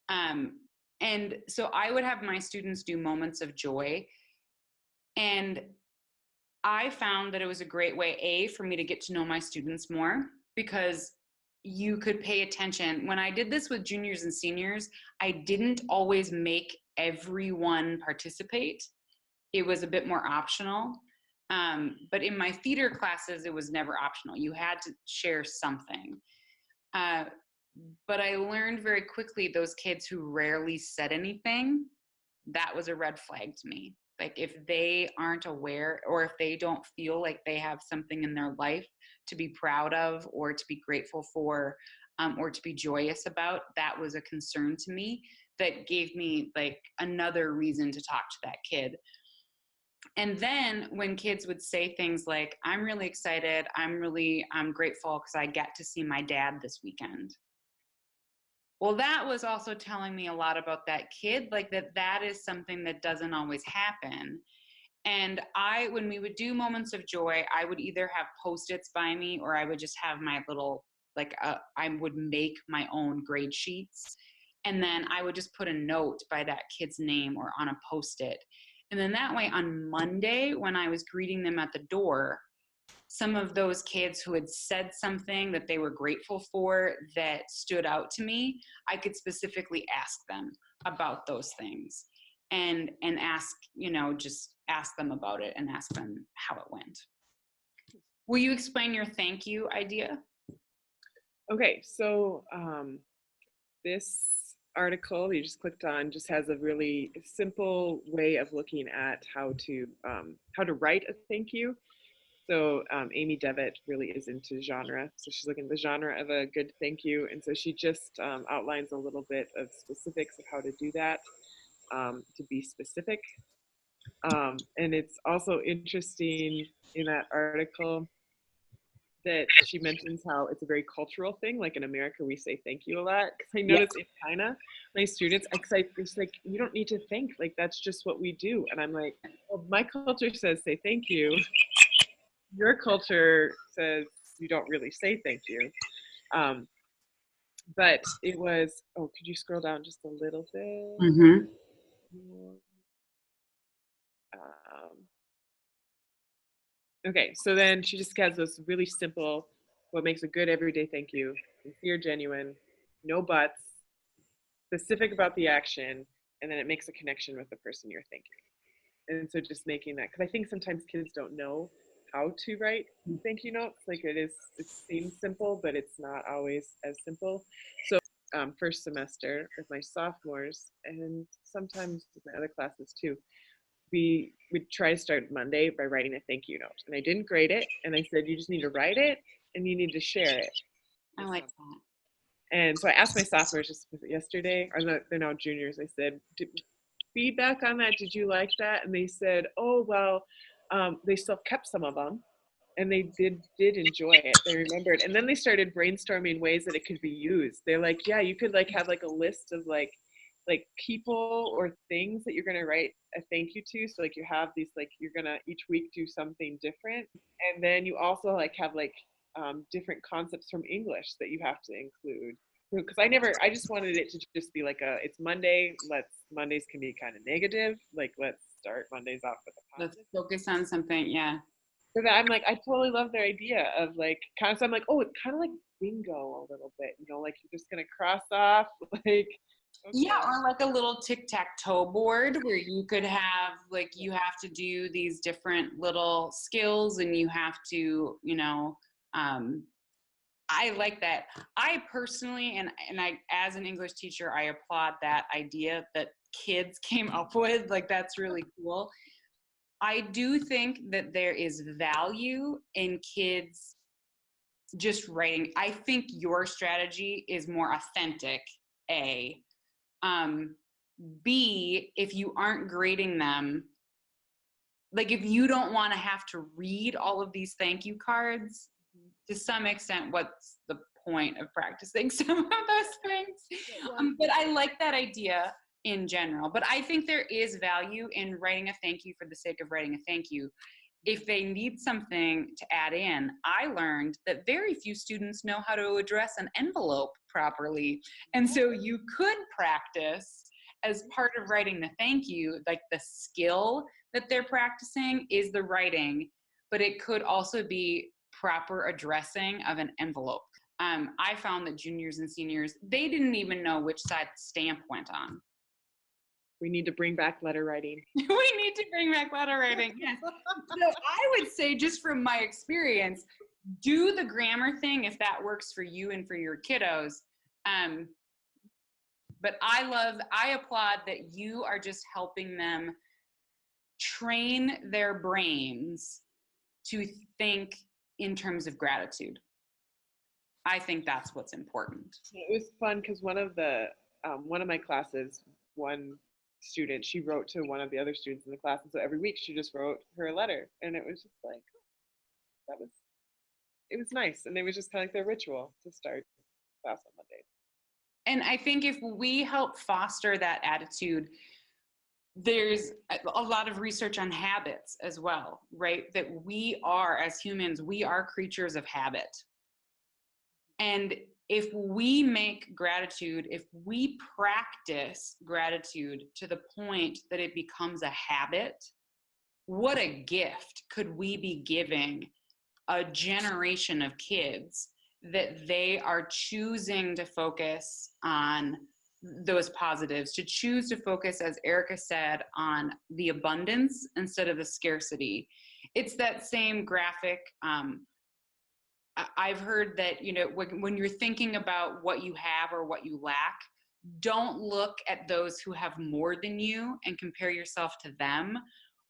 [SPEAKER 1] And so I would have my students do moments of joy, and I found that it was a great way, for me to get to know my students more, because you could pay attention. When I did this with juniors and seniors, I didn't always make everyone participate. It was a bit more optional. But in my theater classes, it was never optional. You had to share something. But I learned very quickly, those kids who rarely said anything, that was a red flag to me. If they aren't aware, or if they don't feel like they have something in their life to be proud of, or to be grateful for, or to be joyous about, that was a concern to me, that gave me another reason to talk to that kid. And then when kids would say things like, I'm really excited, I'm grateful because I get to see my dad this weekend. Well, that was also telling me a lot about that kid, that is something that doesn't always happen. And when we would do moments of joy, I would either have Post-its by me, or I would just have my little I would make my own grade sheets. And then I would just put a note by that kid's name or on a Post-it. And then that way on Monday, when I was greeting them at the door, some of those kids who had said something that they were grateful for that stood out to me, I could specifically ask them about those things and ask, just ask them about it and ask them how it went. Will you explain your thank you idea?
[SPEAKER 2] Okay, so this article you just clicked on just has a really simple way of looking at how to write a thank you. So Amy Devitt really is into genre. So she's looking at the genre of a good thank you. And so she just outlines a little bit of specifics of how to do that, to be specific. And it's also interesting in that article that she mentions how it's a very cultural thing. Like in America, we say thank you a lot. Because I notice in China, my students, it's like, you don't need to thank. Like, that's just what we do. And I'm like, well, my culture says say thank you. Your culture says you don't really say thank you. But it was, could you scroll down just a little bit?
[SPEAKER 1] Mm-hmm.
[SPEAKER 2] Okay, so then she just has this really simple, what makes a good everyday thank you, sincere, genuine, no buts, specific about the action, and then it makes a connection with the person you're thanking. And so just making that, because I think sometimes kids don't know how to write thank you notes. Like it seems simple, but it's not always as simple. So first semester with my sophomores, and sometimes with my other classes too, we would try to start Monday by writing a thank you note. And I didn't grade it, and I said, you just need to write it and you need to share it.
[SPEAKER 1] I like that.
[SPEAKER 2] And so I asked my sophomores just yesterday, they're now juniors, I said, feedback on that, did you like that? And they said, oh, well, they still kept some of them, and they did enjoy it. They remembered. And then they started brainstorming ways that it could be used. They're like, yeah, you could like have like a list of like people or things that you're going to write a thank you to. So like you have these, like you're going to each week do something different. And then you also like have like different concepts from English that you have to include. Because I just wanted it to just be like it's Monday. Mondays can be kind of negative. Like let's start Mondays off with a positive.
[SPEAKER 1] Let's focus on something, yeah.
[SPEAKER 2] So that I'm like, I totally love their idea of like, kind of, so I'm like, oh, it's kind of like bingo a little bit, like you're just going to cross off, like. Okay.
[SPEAKER 1] Yeah, or like a little tic-tac-toe board where you could have, like, you have to do these different little skills and you have to, I like that. I personally, and I, as an English teacher, I applaud that idea that kids came up with. Like, that's really cool. I do think that there is value in kids just writing. I think your strategy is more authentic, A. B, if you aren't grading them, like if you don't want to have to read all of these thank you cards, to some extent, what's the point of practicing some of those things? But I like that idea in general. But I think there is value in writing a thank you for the sake of writing a thank you. If they need something to add in, I learned that very few students know how to address an envelope properly. And so you could practice as part of writing the thank you, like the skill that they're practicing is the writing, but it could also be proper addressing of an envelope. I found that juniors and seniors, they didn't even know which side the stamp went on.
[SPEAKER 2] We need to bring back letter writing.
[SPEAKER 1] We need to bring back letter writing, yes. So I would say, just from my experience, do the grammar thing if that works for you and for your kiddos. But I applaud that you are just helping them train their brains to think in terms of gratitude. I think that's what's important.
[SPEAKER 2] It was fun because one of my classes, one student, she wrote to one of the other students in the class, and so every week she just wrote her a letter, and it was just like, it was nice, and it was just kind of like their ritual to start class on Monday.
[SPEAKER 1] And I think if we help foster that attitude, there's a lot of research on habits as well, right? That we are, as humans, we are creatures of habit. And if we make gratitude, if we practice gratitude to the point that it becomes a habit, what a gift could we be giving a generation of kids that they are choosing to focus on those positives, to choose to focus, as Erica said, on the abundance instead of the scarcity. It's that same graphic. I've heard that, when you're thinking about what you have or what you lack, don't look at those who have more than you and compare yourself to them.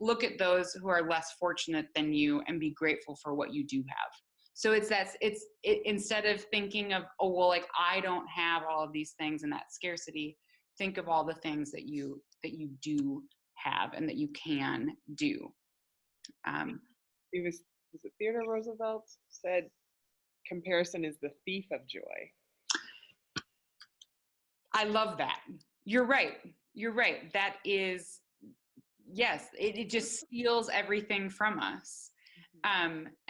[SPEAKER 1] Look at those who are less fortunate than you and be grateful for what you do have. So instead of thinking of, oh, well, like I don't have all of these things and that scarcity, think of all the things that you do have and that you can do.
[SPEAKER 2] Was it Theodore Roosevelt said, comparison is the thief of joy.
[SPEAKER 1] I love that. You're right. That is, yes, it just steals everything from us.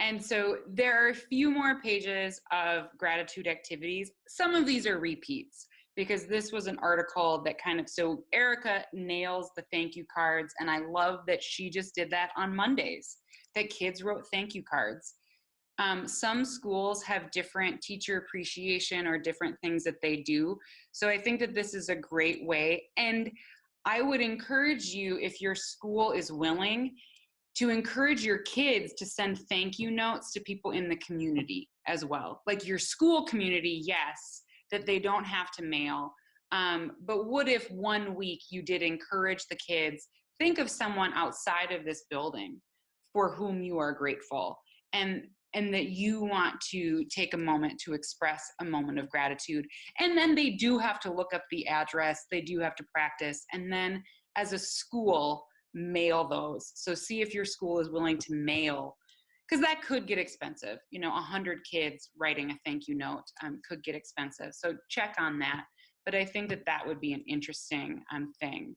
[SPEAKER 1] And so there are a few more pages of gratitude activities. Some of these are repeats because this was an article that so Erica nails the thank you cards. And I love that she just did that on Mondays, that kids wrote thank you cards. Some schools have different teacher appreciation or different things that they do. So I think that this is a great way. And I would encourage you, if your school is willing, to encourage your kids to send thank you notes to people in the community as well. Like your school community, yes, that they don't have to mail. But what if one week you did encourage the kids, think of someone outside of this building for whom you are grateful, and that you want to take a moment to express a moment of gratitude. And then they do have to look up the address, they do have to practice, and then as a school, mail those. So see if your school is willing to mail, because that could get expensive. 100 kids writing a thank you note could get expensive. So check on that. But I think that would be an interesting thing.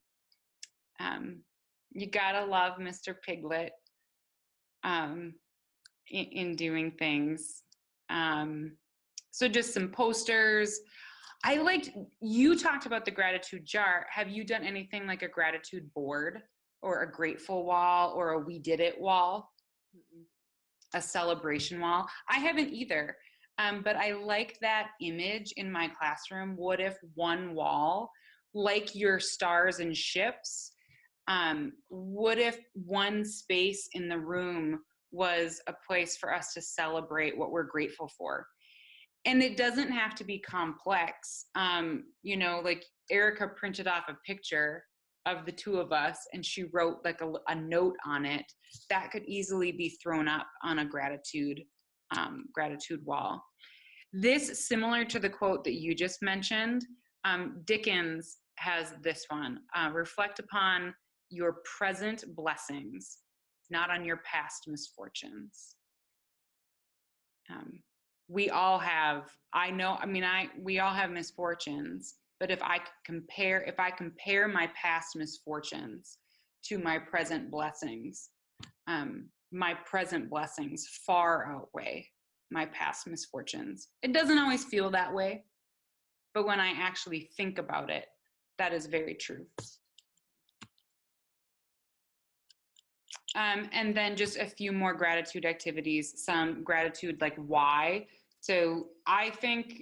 [SPEAKER 1] You gotta love Mr. Piglet in doing things. So just some posters. You talked about the gratitude jar. Have you done anything like a gratitude board or a grateful wall or a we did it wall? A celebration wall? I haven't either. But I like that image in my classroom. What if one wall, like your stars and ships, what if one space in the room was a place for us to celebrate what we're grateful for? And it doesn't have to be complex. Like Erica printed off a picture of the two of us and she wrote like a note on it that could easily be thrown up on a gratitude wall. This, similar to the quote that you just mentioned, Dickens has this one, reflect upon your present blessings, not on your past misfortunes. We all have, we all have misfortunes, but if I compare my past misfortunes to my present blessings, my present blessings far outweigh my past misfortunes. It doesn't always feel that way, but when I actually think about it, that is very true. And then just a few more gratitude activities, some gratitude like why. So I think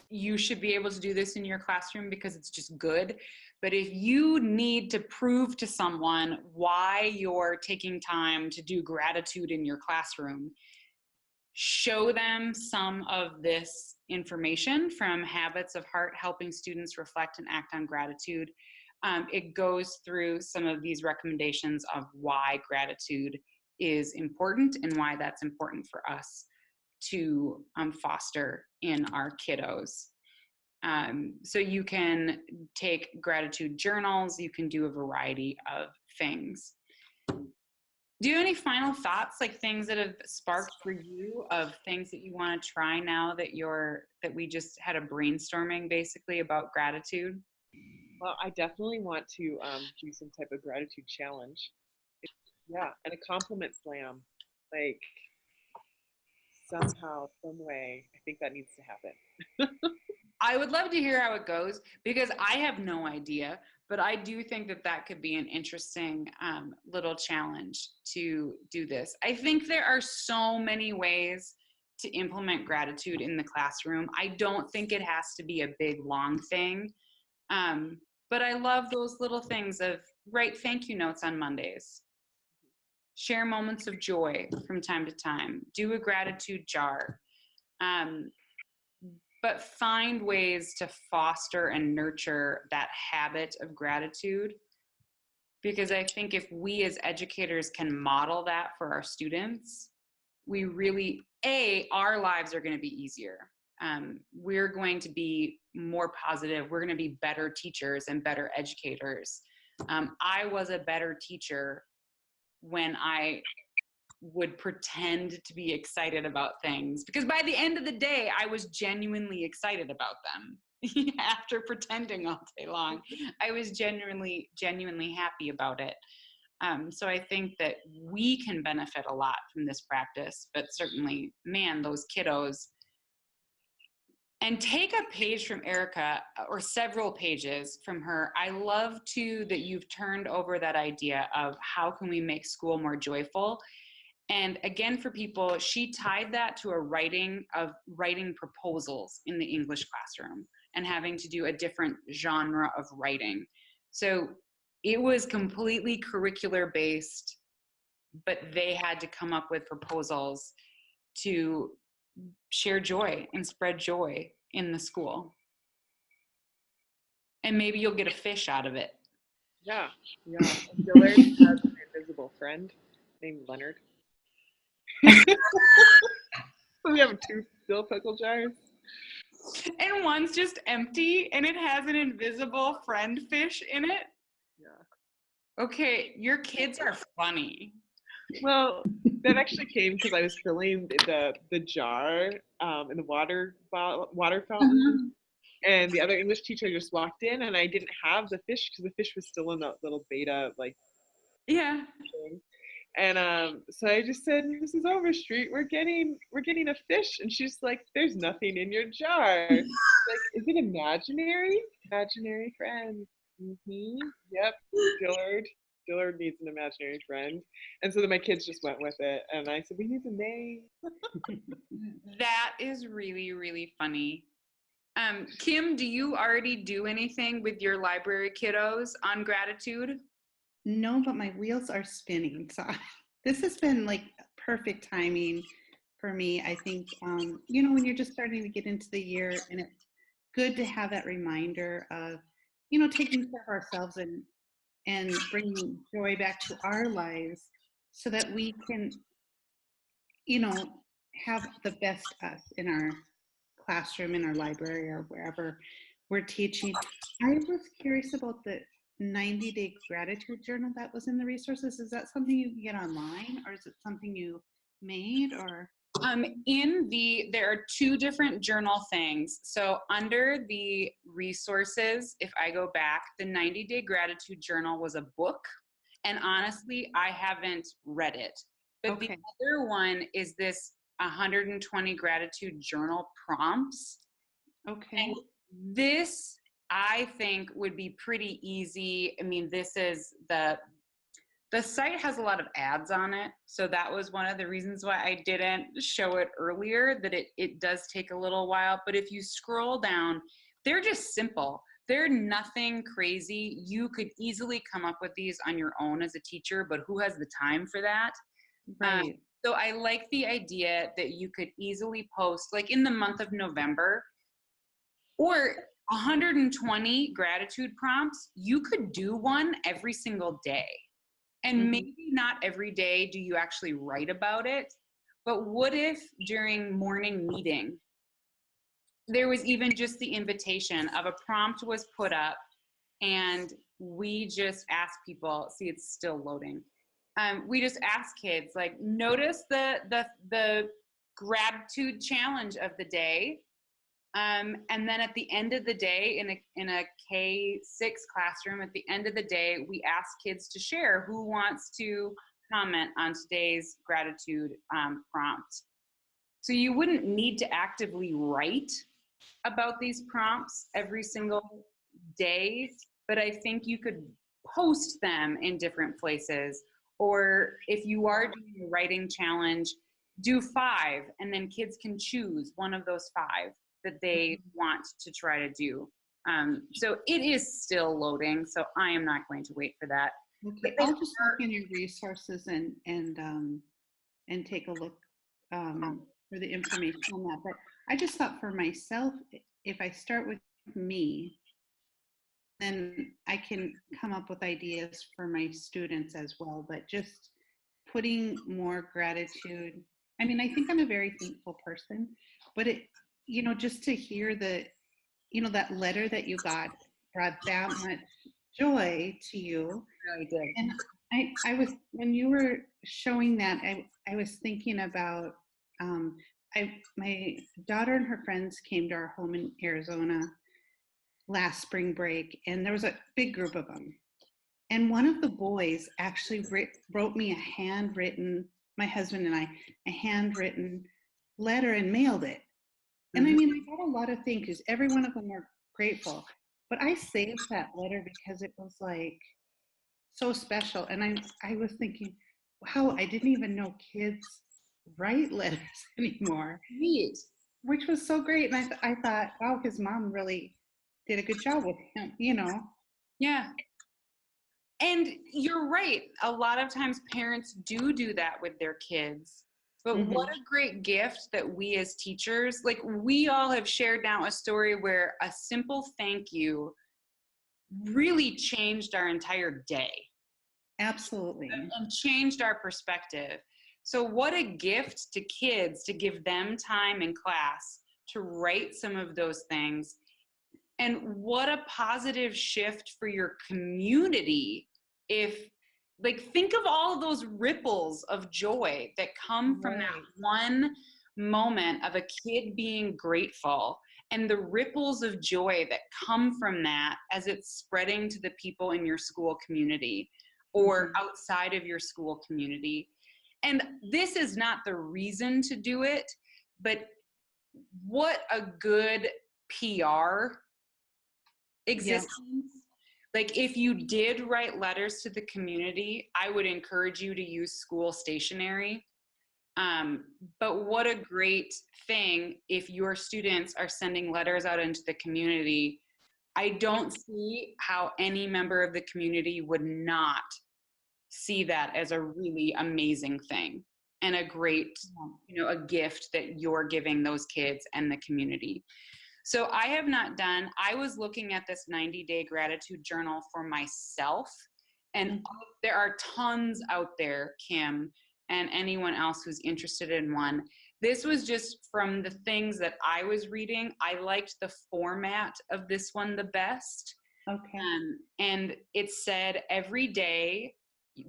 [SPEAKER 1] you should be able to do this in your classroom because it's just good. But if you need to prove to someone why you're taking time to do gratitude in your classroom, show them some of this information from Habits of Heart, helping students reflect and act on gratitude. It goes through some of these recommendations of why gratitude is important and why that's important for us to foster in our kiddos. So you can take gratitude journals, you can do a variety of things. Do you have any final thoughts, like things that have sparked for you of things that you want to try now that we just had a brainstorming basically about gratitude?
[SPEAKER 2] Well, I definitely want to do some type of gratitude challenge. Yeah, and a compliment slam. Like, somehow, some way, I think that needs to happen.
[SPEAKER 1] I would love to hear how it goes because I have no idea, but I do think that that could be an interesting little challenge to do this. I think there are so many ways to implement gratitude in the classroom. I don't think it has to be a big, long thing. But I love those little things of write thank you notes on Mondays, share moments of joy from time to time, do a gratitude jar. Um, but find ways to foster and nurture that habit of gratitude. Because I think if we as educators can model that for our students, we really, our lives are going to be easier. We're going to be more positive. We're going to be better teachers and better educators. I was a better teacher when I would pretend to be excited about things, because by the end of the day, I was genuinely excited about them. After pretending all day long, I was genuinely happy about it. So I think that we can benefit a lot from this practice, but certainly, man, those kiddos. And take a page from Erica, or several pages from her. I love too that you've turned over that idea of how can we make school more joyful. And again, for people, she tied that to writing proposals in the English classroom and having to do a different genre of writing. So it was completely curricular based, but they had to come up with proposals to share joy and spread joy in the school. And maybe you'll get a fish out of it.
[SPEAKER 2] Yeah. Dillard has an invisible friend named Leonard. So we have 2 dill pickle jars.
[SPEAKER 1] And one's just empty and it has an invisible friend fish in it.
[SPEAKER 2] Yeah.
[SPEAKER 1] Okay, your kids are funny.
[SPEAKER 2] Well, that actually came because I was filling the jar in the water fountain, and the other English teacher just walked in, and I didn't have the fish because the fish was still in that little beta
[SPEAKER 1] Yeah.
[SPEAKER 2] thing. And so I just said, "Mrs. Overstreet, we're getting a fish," and she's like, "There's nothing in your jar." Like, is it imaginary? Imaginary friend. Yep, Dillard needs an imaginary friend. And so then my kids just went with it. And I said, we need a name.
[SPEAKER 1] That is really, really funny. Kim, do you already do anything with your library kiddos on gratitude?
[SPEAKER 4] No, but my wheels are spinning. So this has been like perfect timing for me. I think, when you're just starting to get into the year, and it's good to have that reminder of, taking care of ourselves and bringing joy back to our lives so that we can, have the best us in our classroom, in our library, or wherever we're teaching. I was curious about the 90-day gratitude journal that was in the resources. Is that something you can get online, or is it something you made, or?
[SPEAKER 1] There are 2 different journal things. So under the resources, if I go back, the 90-day gratitude journal was a book. And honestly, I haven't read it. But
[SPEAKER 4] Okay.
[SPEAKER 1] The other one is this 120 gratitude journal prompts.
[SPEAKER 4] Okay.
[SPEAKER 1] And this, I think, would be pretty easy. I mean, this is the site has a lot of ads on it. So that was one of the reasons why I didn't show it earlier, that it does take a little while. But if you scroll down, they're just simple. They're nothing crazy. You could easily come up with these on your own as a teacher, but who has the time for that?
[SPEAKER 4] Right.
[SPEAKER 1] So I like the idea that you could easily post, like in the month of November, or 120 gratitude prompts. You could do one every single day. And maybe not every day do you actually write about it, but what if during morning meeting, there was even just the invitation of a prompt was put up, and we just ask people, see, it's still loading. We just ask kids, like, notice the gratitude challenge of the day. And then at the end of the day, in a K-6 classroom, at the end of the day, we ask kids to share who wants to comment on today's gratitude prompt. So you wouldn't need to actively write about these prompts every single day, but I think you could post them in different places. Or if you are doing a writing challenge, do 5, and then kids can choose one of those 5 that they want to try to do. So it is still loading, so I am not going to wait for that.
[SPEAKER 4] Okay, I'll just look in your resources and take a look for the information on that. But I just thought for myself, if I start with me, then I can come up with ideas for my students as well. But just putting more gratitude. I mean, I think I'm a very thankful person, but it, just to hear that letter that you got brought that much joy to you.
[SPEAKER 1] Really did.
[SPEAKER 4] And I was, when you were showing that, I was thinking about, my daughter and her friends came to our home in Arizona last spring break, and there was a big group of them. And one of the boys actually wrote me my husband and I, a handwritten letter and mailed it. And I mean, I got a lot of thank yous. Every one of them were grateful. But I saved that letter because it was like so special. And I was thinking, wow, I didn't even know kids write letters anymore.
[SPEAKER 1] Neat.
[SPEAKER 4] Which was so great. And I thought, wow, his mom really did a good job with him,
[SPEAKER 1] Yeah. And you're right. A lot of times parents do that with their kids. But what a great gift that we as teachers, like we all have shared now a story where a simple thank you really changed our entire day.
[SPEAKER 4] Absolutely.
[SPEAKER 1] And changed our perspective. So what a gift to kids to give them time in class to write some of those things. And what a positive shift for your community if, like, think of all of those ripples of joy that come from that one moment of a kid being grateful, and the ripples of joy that come from that as it's spreading to the people in your school community or outside of your school community. And this is not the reason to do it, but what a good PR existence. Like if you did write letters to the community, I would encourage you to use school stationery. But what a great thing if your students are sending letters out into the community. I don't see how any member of the community would not see that as a really amazing thing and a great, a gift that you're giving those kids and the community. So I have not done, I was looking at this 90-day gratitude journal for myself, and there are tons out there, Kim, and anyone else who's interested in one. This was just from the things that I was reading. I liked the format of this one the best.
[SPEAKER 4] Okay.
[SPEAKER 1] And it said every day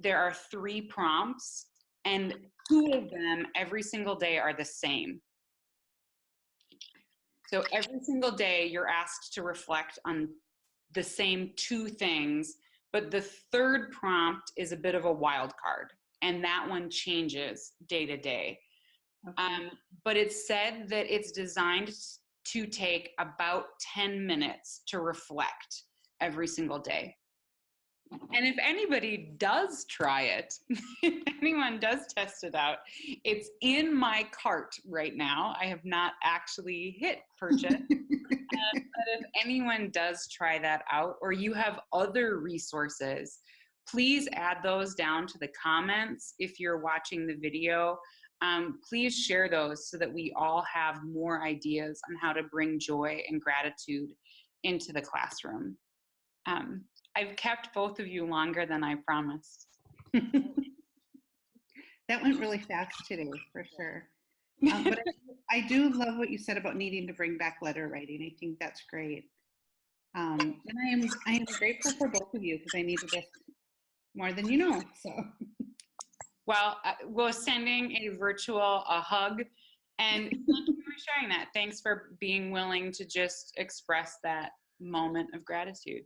[SPEAKER 1] there are 3 prompts, and 2 of them every single day are the same. So every single day you're asked to reflect on the same 2 things, but the 3rd prompt is a bit of a wild card, and that one changes day to day. Okay. But it said that it's designed to take about 10 minutes to reflect every single day. And if anybody does try it, if anyone does test it out, it's in my cart right now. I have not actually hit purchase. But if anyone does try that out, or you have other resources, please add those down to the comments. If you're watching the video, please share those so that we all have more ideas on how to bring joy and gratitude into the classroom. I've kept both of you longer than I promised.
[SPEAKER 4] That went really fast today, for sure. But I do love what you said about needing to bring back letter writing. I think that's great. And I am grateful for both of you because I needed this more than you know. So.
[SPEAKER 1] Well, we're sending a hug, and thank you for sharing that. Thanks for being willing to just express that moment of gratitude.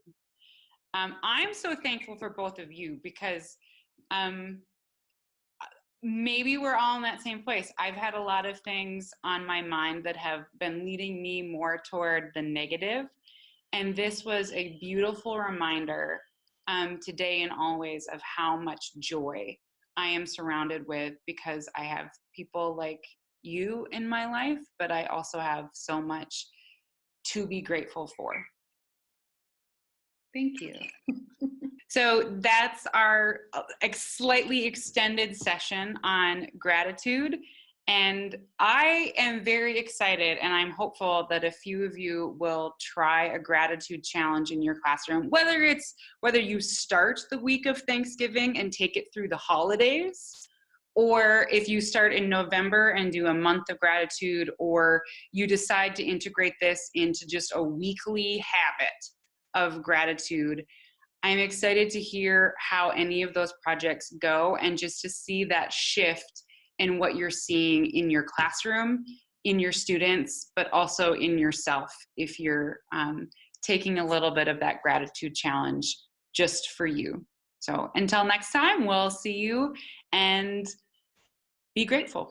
[SPEAKER 1] I'm so thankful for both of you because maybe we're all in that same place. I've had a lot of things on my mind that have been leading me more toward the negative. And this was a beautiful reminder today and always of how much joy I am surrounded with, because I have people like you in my life, but I also have so much to be grateful for.
[SPEAKER 4] Thank you.
[SPEAKER 1] So that's our slightly extended session on gratitude. And I am very excited, and I'm hopeful that a few of you will try a gratitude challenge in your classroom, whether you start the week of Thanksgiving and take it through the holidays, or if you start in November and do a month of gratitude, or you decide to integrate this into just a weekly habit of gratitude. I'm excited to hear how any of those projects go, and just to see that shift in what you're seeing in your classroom, in your students, but also in yourself, if you're taking a little bit of that gratitude challenge just for you. So until next time, we'll see you, and be grateful.